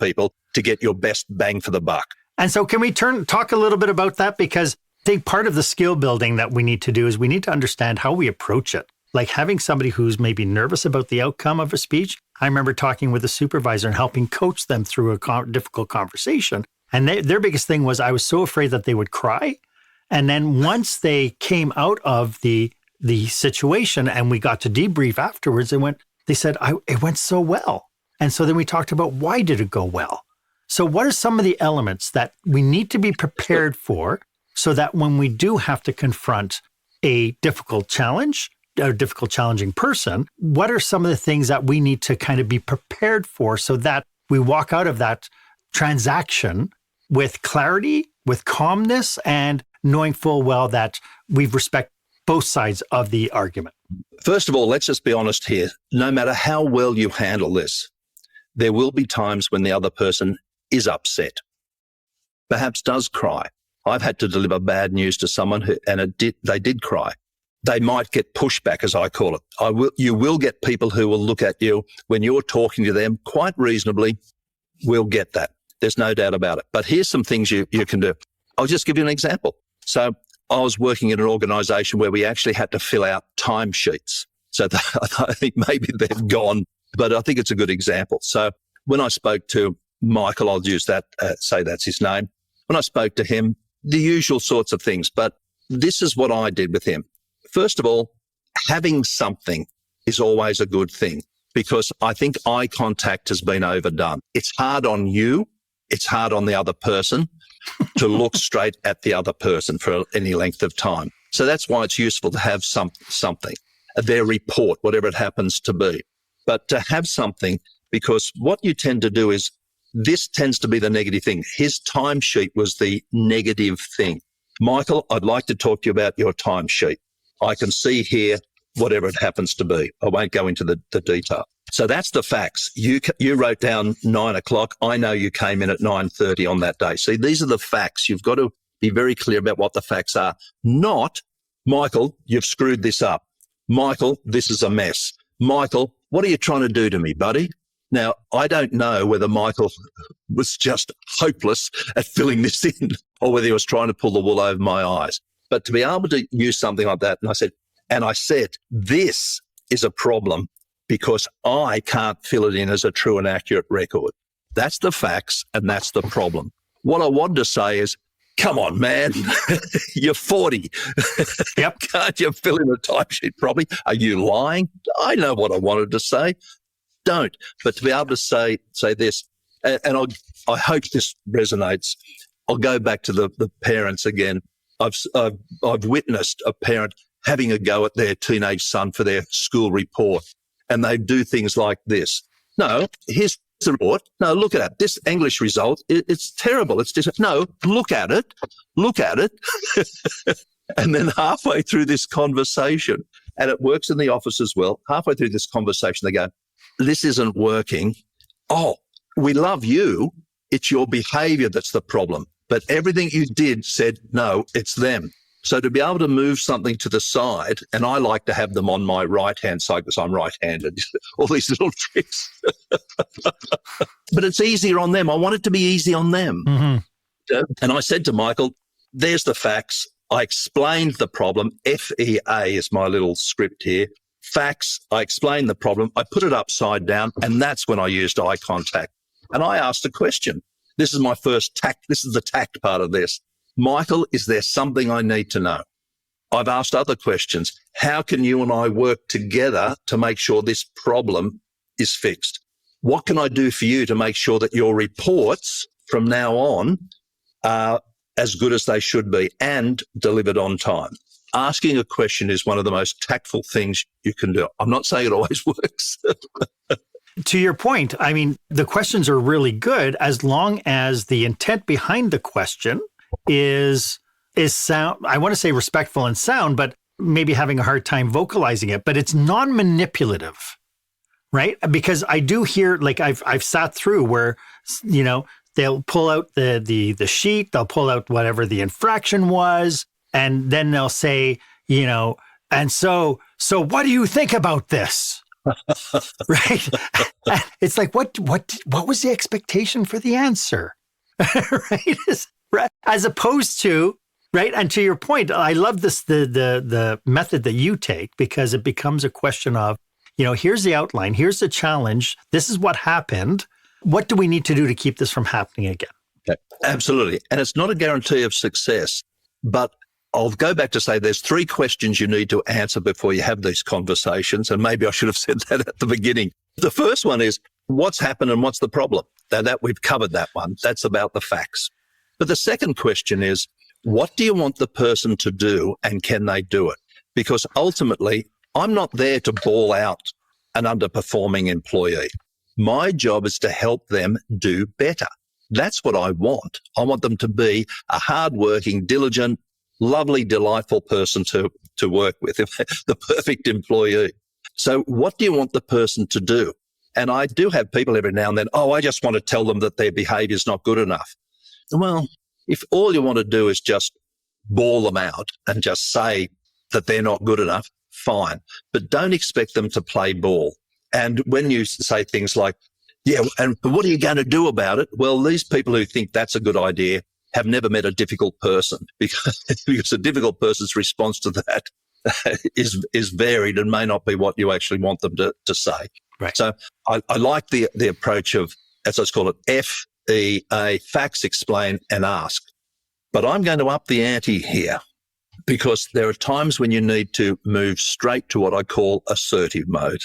people to get your best bang for the buck. And so can we talk a little bit about that? Because I think part of the skill building that we need to do is we need to understand how we approach it. Like having somebody who's maybe nervous about the outcome of a speech. I remember talking with a supervisor and helping coach them through a difficult conversation. And their biggest thing was I was so afraid that they would cry. And then once they came out of the situation and we got to debrief afterwards, they said, it went so well. And so then we talked about why did it go well? So what are some of the elements that we need to be prepared for so that when we do have to confront a difficult challenge, a difficult, challenging person, what are some of the things that we need to kind of be prepared for so that we walk out of that transaction with clarity, with calmness, and knowing full well that we respect both sides of the argument? First of all, let's just be honest here. No matter how well you handle this, there will be times when the other person is upset, perhaps does cry, I've had to deliver bad news to someone they did cry. They might get pushback, as I call it. You will get people who will look at you when you're talking to them quite reasonably. We'll get that. There's no doubt about it. But here's some things you can do. I'll just give you an example. So I was working in an organization where we actually had to fill out timesheets. So I think maybe they've gone, but I think it's a good example. So when I spoke to Michael, I'll use that, say that's his name. When I spoke to him, the usual sorts of things, but this is what I did with him. First of all, having something is always a good thing because I think eye contact has been overdone. It's hard on you. It's hard on the other person to look straight at the other person for any length of time. So that's why it's useful to have something, their report, whatever it happens to be. But to have something, because what you tend to do is this tends to be the negative thing. His timesheet was the negative thing. Michael, I'd like to talk to you about your timesheet. I can see here whatever it happens to be. I won't go into the detail. So that's the facts. You wrote down 9 o'clock. I know you came in at 9:30 on that day. See, these are the facts. You've got to be very clear about what the facts are. Not, Michael, you've screwed this up. Michael, this is a mess. Michael, what are you trying to do to me, buddy? Now, I don't know whether Michael was just hopeless at filling this in or whether he was trying to pull the wool over my eyes. But to be able to use something like that, and I said, this is a problem because I can't fill it in as a true and accurate record. That's the facts and that's the problem. What I wanted to say is, come on, man, you're 40. Yep. Can't you fill in a timesheet properly? Are you lying? I know what I wanted to say. Don't. But to be able to say this, and I hope this resonates. I'll go back to the parents again. I've witnessed a parent having a go at their teenage son for their school report, and they do things like this. No, here's the report. No, look at it. This English result, it's terrible. It's just, no, look at it. Look at it. And then halfway through this conversation, and it works in the office as well, halfway through this conversation, they go, this isn't working. Oh, we love you. It's your behavior that's the problem. But everything you did said, no, it's them. So to be able to move something to the side, and I like to have them on my right-hand side because I'm right-handed, all these little tricks. But it's easier on them. I want it to be easy on them. Mm-hmm. And I said to Michael, there's the facts. I explained the problem. FEA is my little script here. Facts. I explained the problem. I put it upside down, and that's when I used eye contact. And I asked a question. This is my first tact. This is the tact part of this. Michael, is there something I need to know? I've asked other questions. How can you and I work together to make sure this problem is fixed? What can I do for you to make sure that your reports from now on are as good as they should be and delivered on time? Asking a question is one of the most tactful things you can do. I'm not saying it always works. To your point, I mean, the questions are really good as long as the intent behind the question is sound. I want to say respectful and sound, but maybe having a hard time vocalizing it, but it's non-manipulative, right? Because I do hear, like I've sat through where, you know, they'll pull out the sheet, they'll pull out whatever the infraction was, and then they'll say, you know, and so what do you think about this? Right? It's like, what was the expectation for the answer? Right? As opposed to, right? And to your point, I love this, the method that you take, because it becomes a question of, you know, here's the outline, here's the challenge, this is what happened. What do we need to do to keep this from happening again? Okay. Absolutely. And it's not a guarantee of success, but I'll go back to say there's 3 questions you need to answer before you have these conversations. And maybe I should have said that at the beginning. The first one is, what's happened and what's the problem? Now that we've covered that one, that's about the facts. But the second question is, what do you want the person to do and can they do it? Because ultimately, I'm not there to bawl out an underperforming employee. My job is to help them do better. That's what I want. I want them to be a hardworking, diligent, lovely, delightful person to work with, the perfect employee. So what do you want the person to do? And I do have people every now and then, I just want to tell them that their behavior is not good enough. Well, If all you want to do is just bawl them out and just say that they're not good enough, fine. But don't expect them to play ball. And when you say things like, yeah, and what are you going to do about it? Well, these people who think that's a good idea have never met a difficult person, because a difficult person's response to that is varied and may not be what you actually want them to say. Right. So I like the approach of, as I call it, FEA, facts, explain, and ask. But I'm going to up the ante here, because there are times when you need to move straight to what I call assertive mode.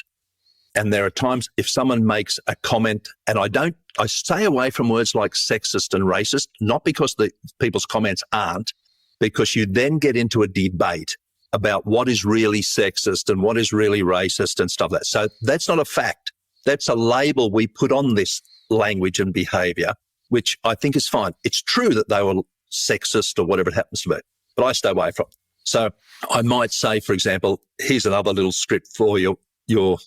And there are times if someone makes a comment, and I stay away from words like sexist and racist, not because the people's comments aren't, because you then get into a debate about what is really sexist and what is really racist and stuff like that. So that's not a fact. That's a label we put on this language and behavior, which I think is fine. It's true that they were sexist or whatever it happens to be, but I stay away from it. So I might say, for example, here's another little script for your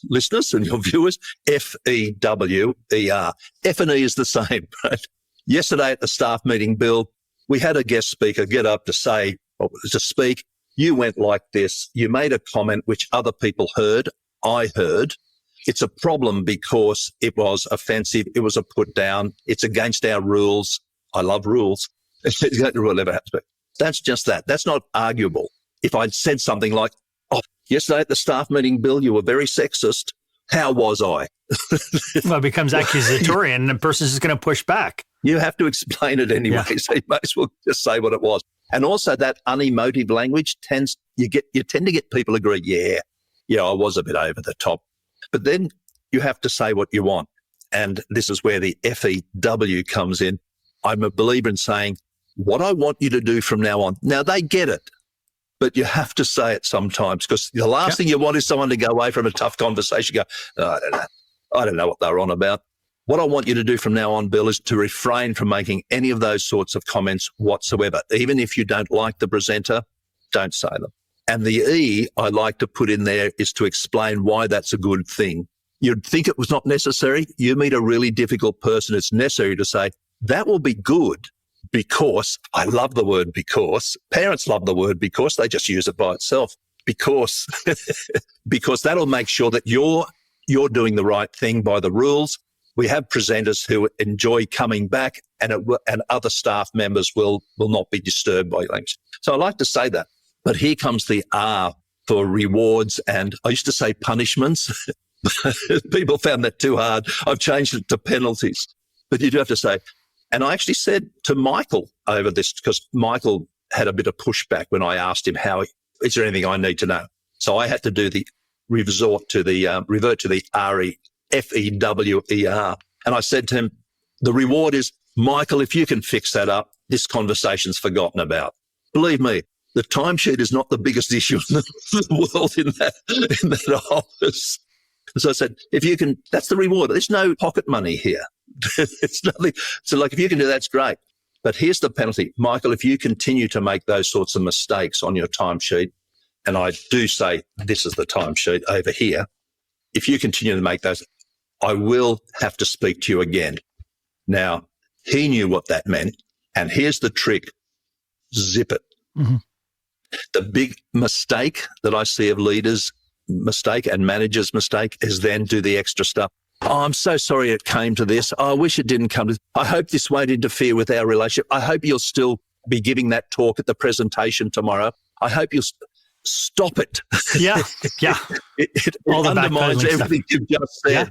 listeners and your viewers, FEWER. F and E is the same, right? Yesterday at the staff meeting, Bill, we had a guest speaker get up to speak. You went like this. You made a comment which other people heard. I heard. It's a problem because it was offensive. It was a put down. It's against our rules. I love rules. It's against the rule never happens. But that's just that. That's not arguable. If I'd said something like, oh, yesterday at the staff meeting, Bill, you were very sexist. How was I? Well, it becomes accusatory and the person's just going to push back. You have to explain it anyway. Yeah. So you might as well just say what it was. And also that unemotive language you tend to get people agree, yeah, I was a bit over the top. But then you have to say what you want. And this is where the FEW comes in. I'm a believer in saying what I want you to do from now on. Now they get it, but you have to say it sometimes, because the last thing you want is someone to go away from a tough conversation, go, oh, I don't know what they're on about. What I want you to do from now on, Bill, is to refrain from making any of those sorts of comments whatsoever. Even if you don't like the presenter, don't say them. And the E I like to put in there is to explain why that's a good thing. You'd think it was not necessary. You meet a really difficult person, it's necessary to say, that will be good because, I love the word because, parents love the word because, they just use it by itself, because that'll make sure that you're doing the right thing by the rules. We have presenters who enjoy coming back, and other staff members will not be disturbed by language. So I like to say that. But here comes the R for rewards, and I used to say punishments. People found that too hard. I've changed it to penalties. But you do have to say, and I actually said to Michael over this, because Michael had a bit of pushback when I asked him is there anything I need to know? So I had to revert to the FEWER. And I said to him, the reward is, Michael, if you can fix that up, this conversation's forgotten about. Believe me, the timesheet is not the biggest issue in the world in that office. So I said, if you can, that's the reward. There's no pocket money here. It's nothing. So like, if you can do that's great. But here's the penalty. Michael, if you continue to make those sorts of mistakes on your timesheet, and I do say this is the timesheet over here, if you continue to make those, I will have to speak to you again. Now, he knew what that meant. And here's the trick. Zip it. Mm-hmm. The big mistake that I see of leaders' mistake and managers' mistake is then do the extra stuff. Oh, I'm so sorry it came to this. Oh, I wish it didn't come to this. I hope this won't interfere with our relationship. I hope you'll still be giving that talk at the presentation tomorrow. I hope you'll stop it. Yeah, yeah. It undermines everything you've just said. Yeah.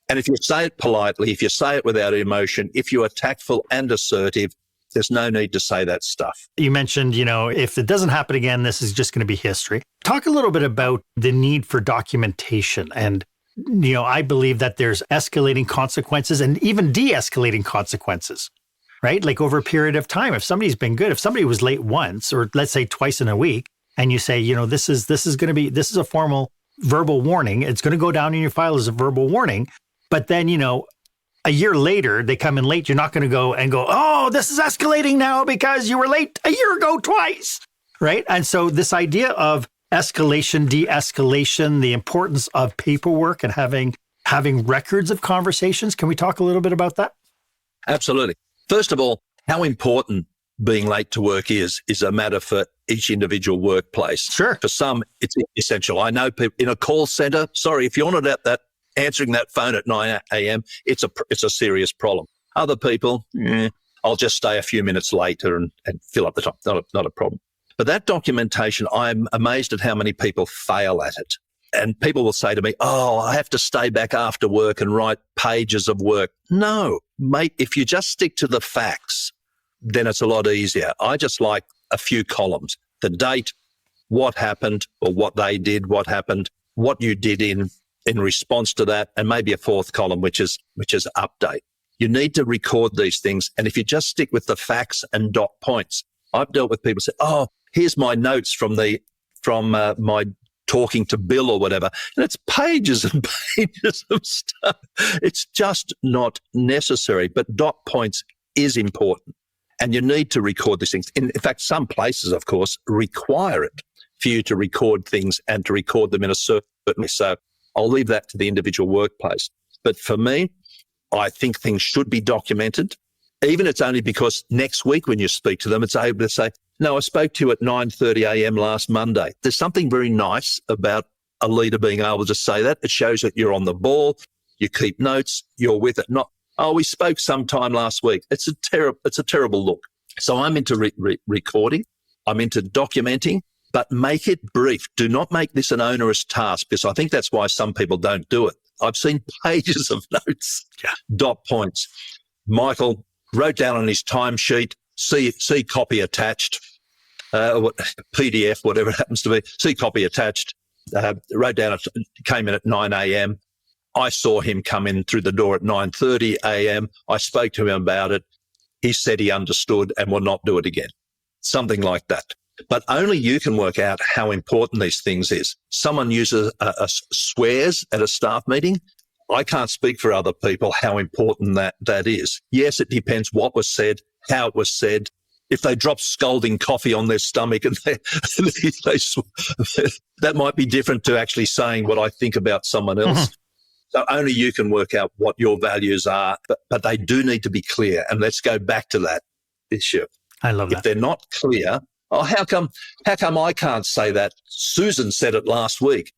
And if you say it politely, if you say it without emotion, if you are tactful and assertive, there's no need to say that stuff. You mentioned, if it doesn't happen again, this is just going to be history. Talk a little bit about the need for documentation. And, I believe that there's escalating consequences and even de-escalating consequences, right? Like over a period of time, if somebody's been good, if somebody was late once, or let's say twice in a week, and you say, this is a formal verbal warning. It's going to go down in your file as a verbal warning. But then, a year later, they come in late. You're not going to go, oh, this is escalating now because you were late a year ago twice, right? And so this idea of escalation, de-escalation, the importance of paperwork and having records of conversations. Can we talk a little bit about that? Absolutely. First of all, how important being late to work is a matter for each individual workplace. Sure. For some, it's essential. I know people in a call center, sorry, if you're not at that answering that phone at 9 a.m., it's a serious problem. Other people, I'll just stay a few minutes later and fill up the time. Not a problem. But that documentation, I'm amazed at how many people fail at it. And people will say to me, oh, I have to stay back after work and write pages of work. No, mate, if you just stick to the facts, then it's a lot easier. I just like a few columns. The date, what happened or what they did, what happened, what you did in response to that, and maybe a fourth column, which is update. You need to record these things. And if you just stick with the facts and dot points, I've dealt with people who say, oh, here's my notes from my talking to Bill or whatever. And it's pages and pages of stuff. It's just not necessary. But dot points is important. And you need to record these things. In fact, some places, of course, require it for you to record things and to record them in a certain way. So I'll leave that to the individual workplace. But for me, I think things should be documented. Even it's only because next week when you speak to them, it's able to say, no, I spoke to you at 9:30 a.m. last Monday. There's something very nice about a leader being able to say that. It shows that you're on the ball, you keep notes, you're with it. Not, oh, we spoke sometime last week. It's a terrible look. So I'm into recording. I'm into documenting, but make it brief. Do not make this an onerous task, because I think that's why some people don't do it. I've seen pages of notes, dot points. Michael wrote down on his timesheet, see copy attached, PDF, whatever it happens to be, see copy attached, wrote down, came in at 9 a.m. I saw him come in through the door at 9:30 a.m. I spoke to him about it. He said he understood and will not do it again. Something like that. But only you can work out how important these things is. Someone uses swears at a staff meeting. I can't speak for other people how important that is. Yes, it depends what was said, how it was said. If they drop scalding coffee on their stomach and they that might be different to actually saying what I think about someone else. Mm-hmm. So only you can work out what your values are, but they do need to be clear. And let's go back to that issue. I love that. If they're not clear, how come I can't say that? Susan said it last week.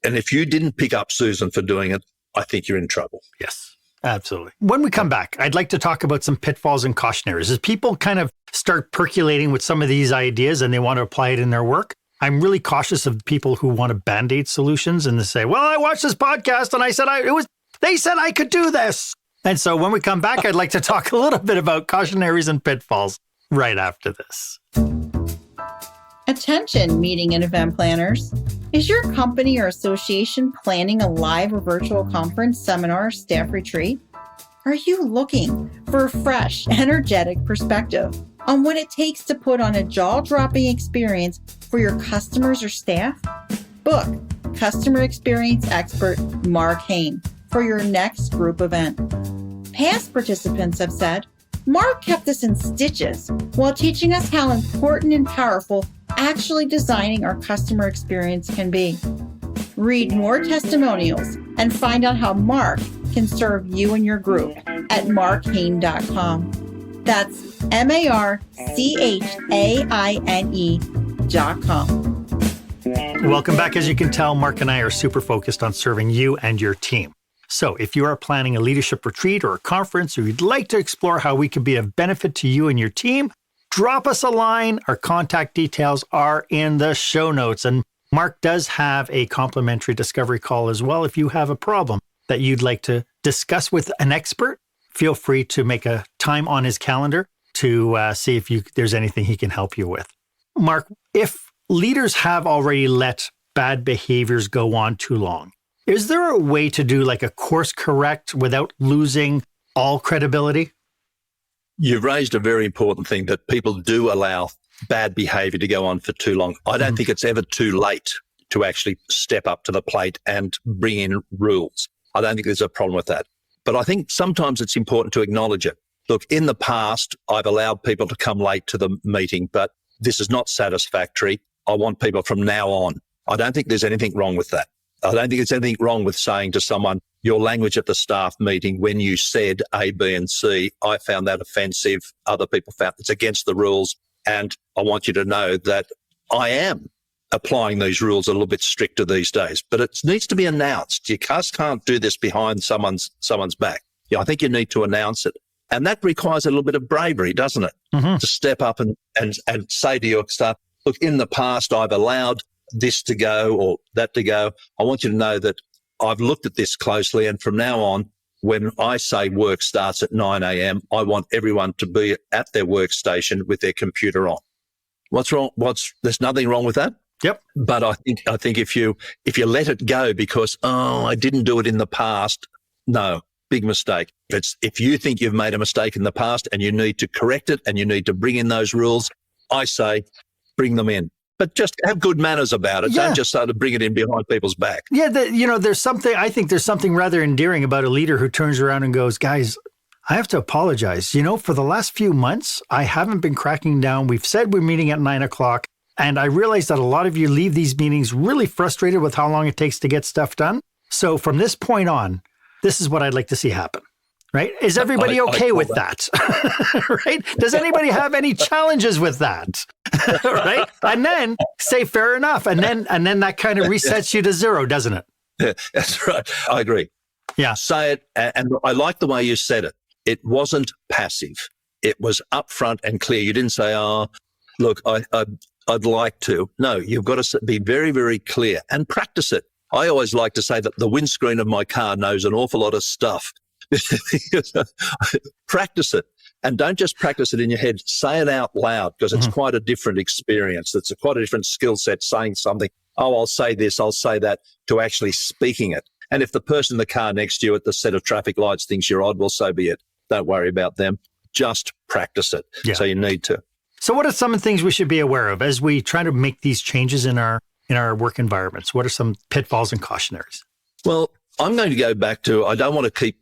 And if you didn't pick up Susan for doing it, I think you're in trouble. Yes, absolutely. When we come back, I'd like to talk about some pitfalls and cautionaries. As people kind of start percolating with some of these ideas and they want to apply it in their work, I'm really cautious of people who want to Band-Aid solutions and they say, well, I watched this podcast and I said they said I could do this. And so when we come back, I'd like to talk a little bit about cautionaries and pitfalls right after this. Attention, meeting and event planners. Is your company or association planning a live or virtual conference, seminar, staff retreat? Are you looking for a fresh, energetic perspective on what it takes to put on a jaw-dropping experience for your customers or staff? Book customer experience expert Marc Haine for your next group event. Past participants have said, Mark kept us in stitches while teaching us how important and powerful actually designing our customer experience can be. Read more testimonials and find out how Mark can serve you and your group at marchaine.com. That's marchaine.com. Welcome back. As you can tell, Mark and I are super focused on serving you and your team. So if you are planning a leadership retreat or a conference, or you'd like to explore how we can be of benefit to you and your team, drop us a line. Our contact details are in the show notes. And Mark does have a complimentary discovery call as well. If you have a problem that you'd like to discuss with an expert, feel free to make a time on his calendar to see if there's anything he can help you with. Mark, if leaders have already let bad behaviors go on too long, is there a way to do like a course correct without losing all credibility? You've raised a very important thing, that people do allow bad behavior to go on for too long. I don't think it's ever too late to actually step up to the plate and bring in rules. I don't think there's a problem with that. But I think sometimes it's important to acknowledge it. Look, in the past, I've allowed people to come late to the meeting, but this is not satisfactory. I want people from now on. I don't think there's anything wrong with that. I don't think there's anything wrong with saying to someone, your language at the staff meeting when you said A, B, and C, I found that offensive. Other people found it's against the rules. And I want you to know that I am applying these rules a little bit stricter these days. But it needs to be announced. You just can't do this behind someone's back. I think you need to announce it. And that requires a little bit of bravery, doesn't it? Mm-hmm. To step up and say to your staff, look, in the past, I've allowed this to go or that to go. I want you to know that I've looked at this closely, and from now on, when I say work starts at 9 a.m., I want everyone to be at their workstation with their computer on. What's wrong? There's nothing wrong with that. Yep. But I think if you let it go because, I didn't do it in the past, no, big mistake. If you think you've made a mistake in the past and you need to correct it and you need to bring in those rules, I say bring them in. But just have good manners about it. Yeah. Don't just sort of bring it in behind people's back. Yeah, there's something rather endearing about a leader who turns around and goes, guys, I have to apologize. For the last few months, I haven't been cracking down. We've said we're meeting at 9 o'clock. And I realize that a lot of you leave these meetings really frustrated with how long it takes to get stuff done. So from this point on, this is what I'd like to see happen. Right? Is everybody okay with that? Right? Does anybody have any challenges with that? Right? And then say fair enough. And then that kind of resets you to zero, doesn't it? Yeah, that's right. I agree. Yeah. Say it. And I like the way you said it. It wasn't passive. It was upfront and clear. You didn't say, look, I'd like to. No, you've got to be very, very clear and practice it. I always like to say that the windscreen of my car knows an awful lot of stuff. Practice it, and don't just practice it in your head. Say it out loud, because it's quite a different experience. It's quite a different skill set saying something. I'll say this, I'll say that, to actually speaking it. And if the person in the car next to you at the set of traffic lights thinks you're odd, well, so be it. Don't worry about them. Just practice it. Yeah. So you need to. So what are some things we should be aware of as we try to make these changes in our work environments? What are some pitfalls and cautionaries? Well, I'm going to go back to, I don't want to keep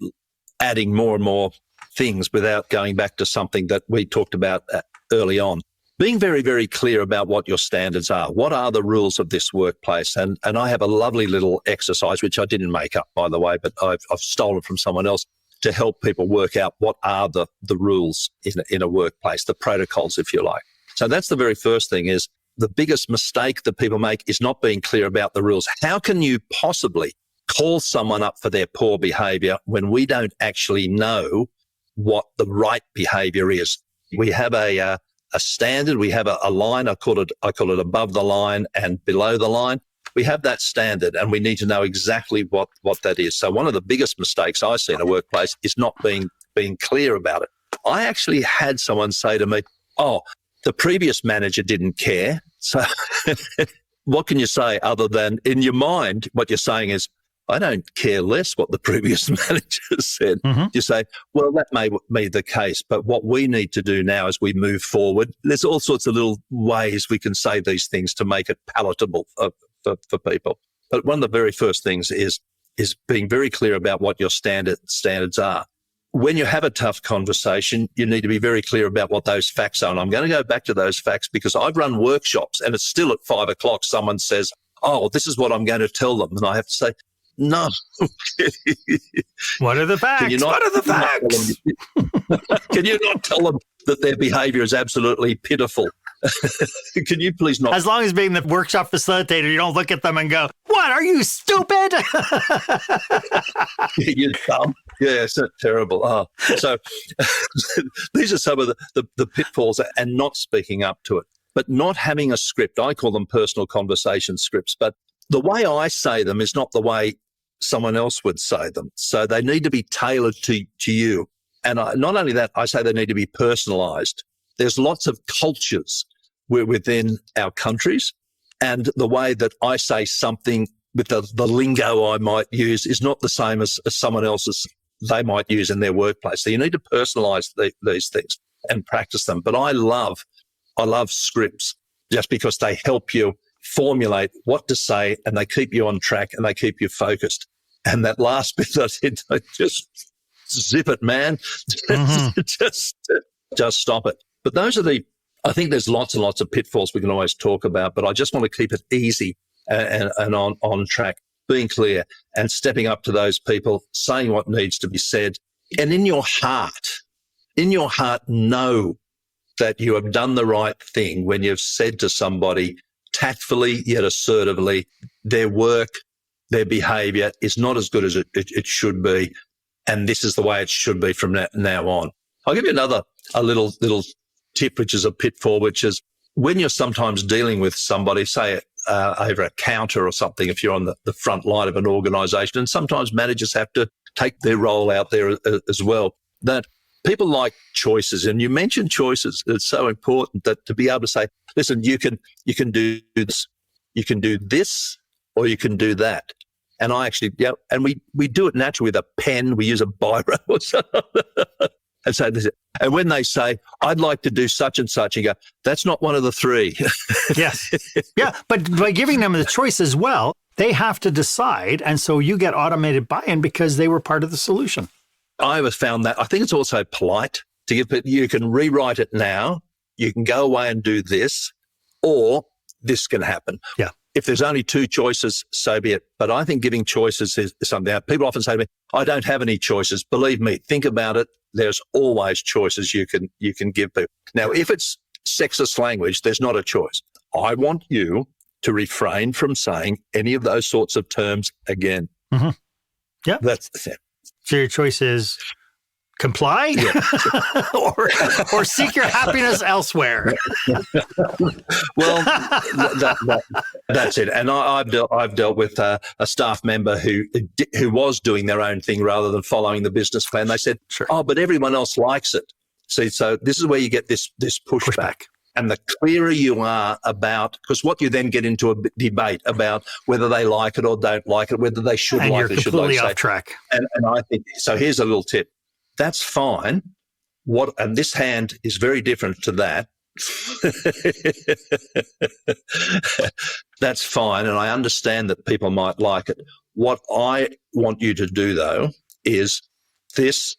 adding more and more things without going back to something that we talked about early on. Being very, very clear about what your standards are. What are the rules of this workplace? And I have a lovely little exercise, which I didn't make up, by the way, but I've stolen from someone else to help people work out what are the rules in a workplace, the protocols, if you like. So that's the very first thing. Is the biggest mistake that people make is not being clear about the rules. How can you possibly call someone up for their poor behavior when we don't actually know what the right behavior is? We have a standard. We have a line. I call it above the line and below the line. We have that standard, and we need to know exactly what that is. So one of the biggest mistakes I see in a workplace is not being clear about it. I actually had someone say to me, the previous manager didn't care. So what can you say other than, in your mind, what you're saying is, I don't care less what the previous manager said. Mm-hmm. You say, well, that may be the case, but what we need to do now as we move forward, there's all sorts of little ways we can say these things to make it palatable for people. But one of the very first things is being very clear about what your standards are. When you have a tough conversation, you need to be very clear about what those facts are. And I'm going to go back to those facts because I've run workshops and it's still at 5 o'clock. Someone says, this is what I'm going to tell them. And I have to say, no. What are the facts? What are the facts? Can you not tell them that their behavior is absolutely pitiful? Can you please not? As long as being the workshop facilitator, you don't look at them and go, what, are you stupid? You're dumb. Yeah, it's terrible. So these are some of the pitfalls, and not speaking up to it, but not having a script. I call them personal conversation scripts, but the way I say them is not the way someone else would say them. So they need to be tailored to you. And not only that, I say they need to be personalized. There's lots of cultures within our countries, and the way that I say something with the lingo I might use is not the same as someone else's they might use in their workplace. So you need to personalize these things and practice them. But I love scripts just because they help you formulate what to say, and they keep you on track and they keep you focused. And that last bit, I said, just zip it, man. Mm-hmm. just stop it. But those are I think there's lots and lots of pitfalls we can always talk about, but I just want to keep it easy and on track. being clear and stepping up to those people, saying what needs to be said. And in your heart, know that you have done the right thing when you've said to somebody tactfully yet assertively, their work, their behavior is not as good as it should be. And this is the way it should be from now on. I'll give you a little tip, which is a pitfall, which is when you're sometimes dealing with somebody, say over a counter or something, if you're on the front line of an organisation, and sometimes managers have to take their role out there as well, that people like choices. And you mentioned choices. It's so important that to be able to say, listen, you can do this, or you can do that. And I actually, and we do it naturally with a pen. We use a biro or something. And so, and when they say, I'd like to do such and such, you go, that's not one of the three. Yes. Yeah. But by giving them the choice as well, they have to decide. And so you get automated buy-in because they were part of the solution. I have found that. I think it's also polite to give people, you can rewrite it now. You can go away and do this, or this can happen. Yeah. If there's only two choices, so be it. But I think giving choices is something. People often say to me, I don't have any choices. Believe me, think about it. There's always choices you can give people. Now, if it's sexist language, there's not a choice. I want you to refrain from saying any of those sorts of terms again. Mm-hmm. Yeah. That's the thing. So your choice is comply or seek your happiness elsewhere. Well, that's it. And I've dealt with a staff member who was doing their own thing rather than following the business plan. They said, sure. Oh, but everyone else likes it. See, so this is where you get this pushback. And the clearer you are about, because what you then get into a debate about whether they like it or don't like it, whether they should and like you're it, should completely like off track. And I think, so here's a little tip. That's fine. And this hand is very different to that. That's fine. And I understand that people might like it. What I want you to do, though, is this,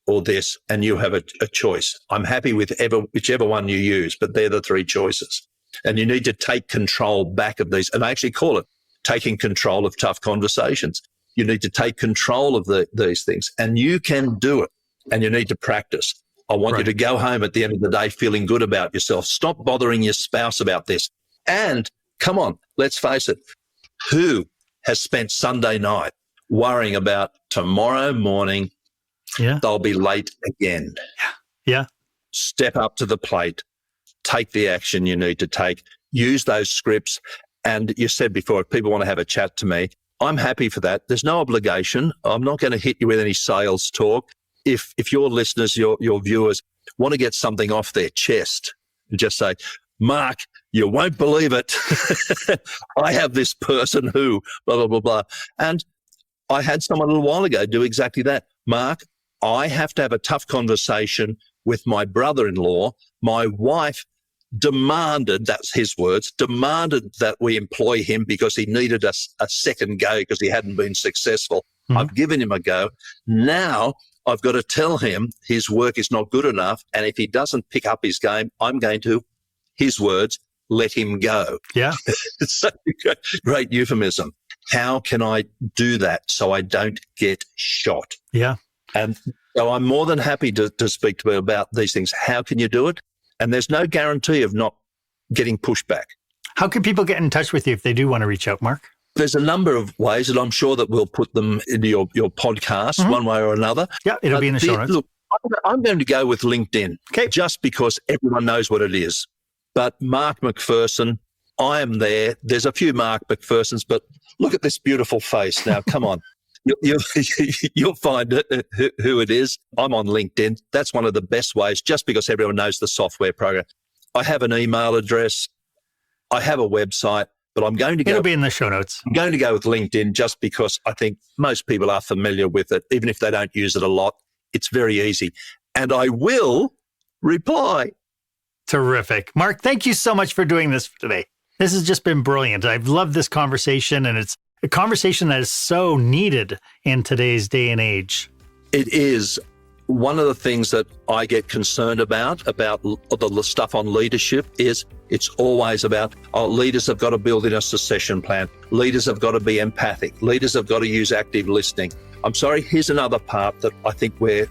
or this, and you have a choice. I'm happy with whichever one you use, but they're the three choices. And you need to take control back of these. And I actually call it taking control of tough conversations. You need to take control of these things, and you can do it, and you need to practice. I want you to go home at the end of the day feeling good about yourself. Stop bothering your spouse about this. And come on, let's face it. Who has spent Sunday night worrying about tomorrow morning they'll be late again? Yeah. Step up to the plate. Take the action you need to take. Use those scripts. And you said before, if people want to have a chat to me, I'm happy for that. There's no obligation. I'm not going to hit you with any sales talk. If your listeners, your viewers want to get something off their chest and just say, Mark, you won't believe it. I have this person who, blah, blah, blah, blah. And I had someone a little while ago do exactly that. Mark, I have to have a tough conversation with my brother-in-law. My wife demanded, that's his words, demanded that we employ him because he needed a second go because he hadn't been successful. Mm-hmm. I've given him a go. Now I've got to tell him his work is not good enough. And if he doesn't pick up his game, I'm going to, his words, let him go. Yeah. It's such a great euphemism. How can I do that so I don't get shot? Yeah. And so I'm more than happy to speak to you about these things. How can you do it? And there's no guarantee of not getting pushback. How can people get in touch with you if they do want to reach out, Mark? There's a number of ways, and I'm sure that we'll put them into your podcast one way or another. Yeah, it'll be in the show notes. Look, I'm going to go with LinkedIn, just because everyone knows what it is. But Mark McPherson, I am there. There's a few Mark McPhersons, but look at this beautiful face. Now, come on. You'll find who it is. I'm on LinkedIn. That's one of the best ways, just because everyone knows the software program. I have an email address. I have a website, but I'm going to go. It'll be in the show notes. I'm going to go with LinkedIn just because I think most people are familiar with it, even if they don't use it a lot. It's very easy. And I will reply. Terrific. Mark, thank you so much for doing this today. This has just been brilliant. I've loved this conversation, and it's a conversation that is so needed in today's day and age. It is. one of the things that I get concerned about the stuff on leadership is it's always about, leaders have got to build in a succession plan. Leaders have got to be empathic. Leaders have got to use active listening. I'm sorry, here's another part that I think we're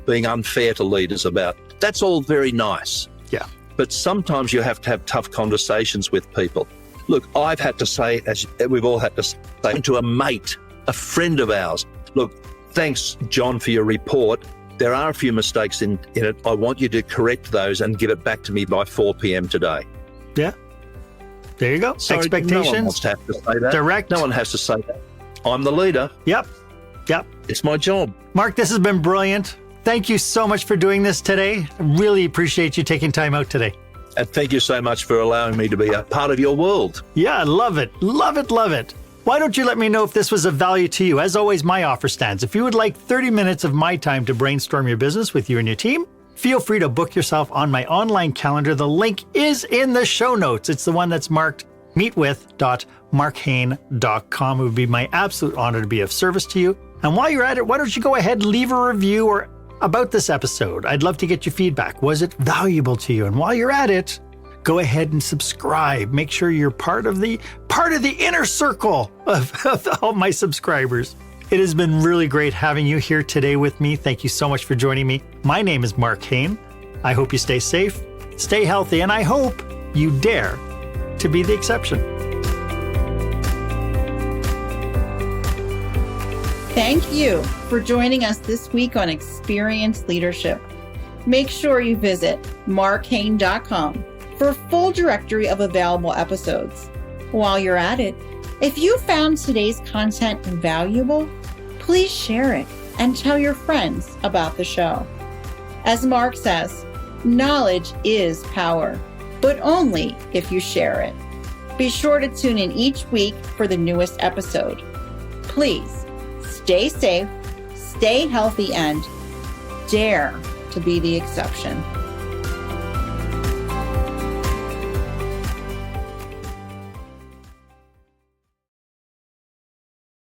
being unfair to leaders about. That's all very nice. Yeah. But sometimes you have to have tough conversations with people. Look, I've had to say, as we've all had to say to a mate, a friend of ours, look, thanks, John, for your report. There are a few mistakes in it. I want you to correct those and give it back to me by 4 p.m. today. Yeah. There you go. Sorry, Expectations. No one wants to have to say that. Direct. No one has to say that. I'm the leader. Yep. It's my job. Mark, this has been brilliant. Thank you so much for doing this today. I really appreciate you taking time out today. And thank you so much for allowing me to be a part of your world. Yeah, I love it. Love it, love it. Why don't you let me know if this was of value to you? As always, my offer stands. If you would like 30 minutes of my time to brainstorm your business with you and your team, feel free to book yourself on my online calendar. The link is in the show notes. It's the one that's marked meetwith.marchaine.com. It would be my absolute honor to be of service to you. And while you're at it, why don't you go ahead and leave a review or about this episode? I'd love to get your feedback. Was it valuable to you? And while you're at it, go ahead and subscribe. Make sure you're part of the inner circle of all my subscribers. It has been really great having you here today with me. Thank you so much for joining me. My name is Marc Haine. I hope you stay safe, stay healthy, and I hope you dare to be the exception. Thank you for joining us this week on Experience Leadership. Make sure you visit marchaine.com for a full directory of available episodes. While you're at it, if you found today's content valuable, please share it and tell your friends about the show. As Mark says, knowledge is power, but only if you share it. Be sure to tune in each week for the newest episode. Please stay safe, stay healthy, and dare to be the exception.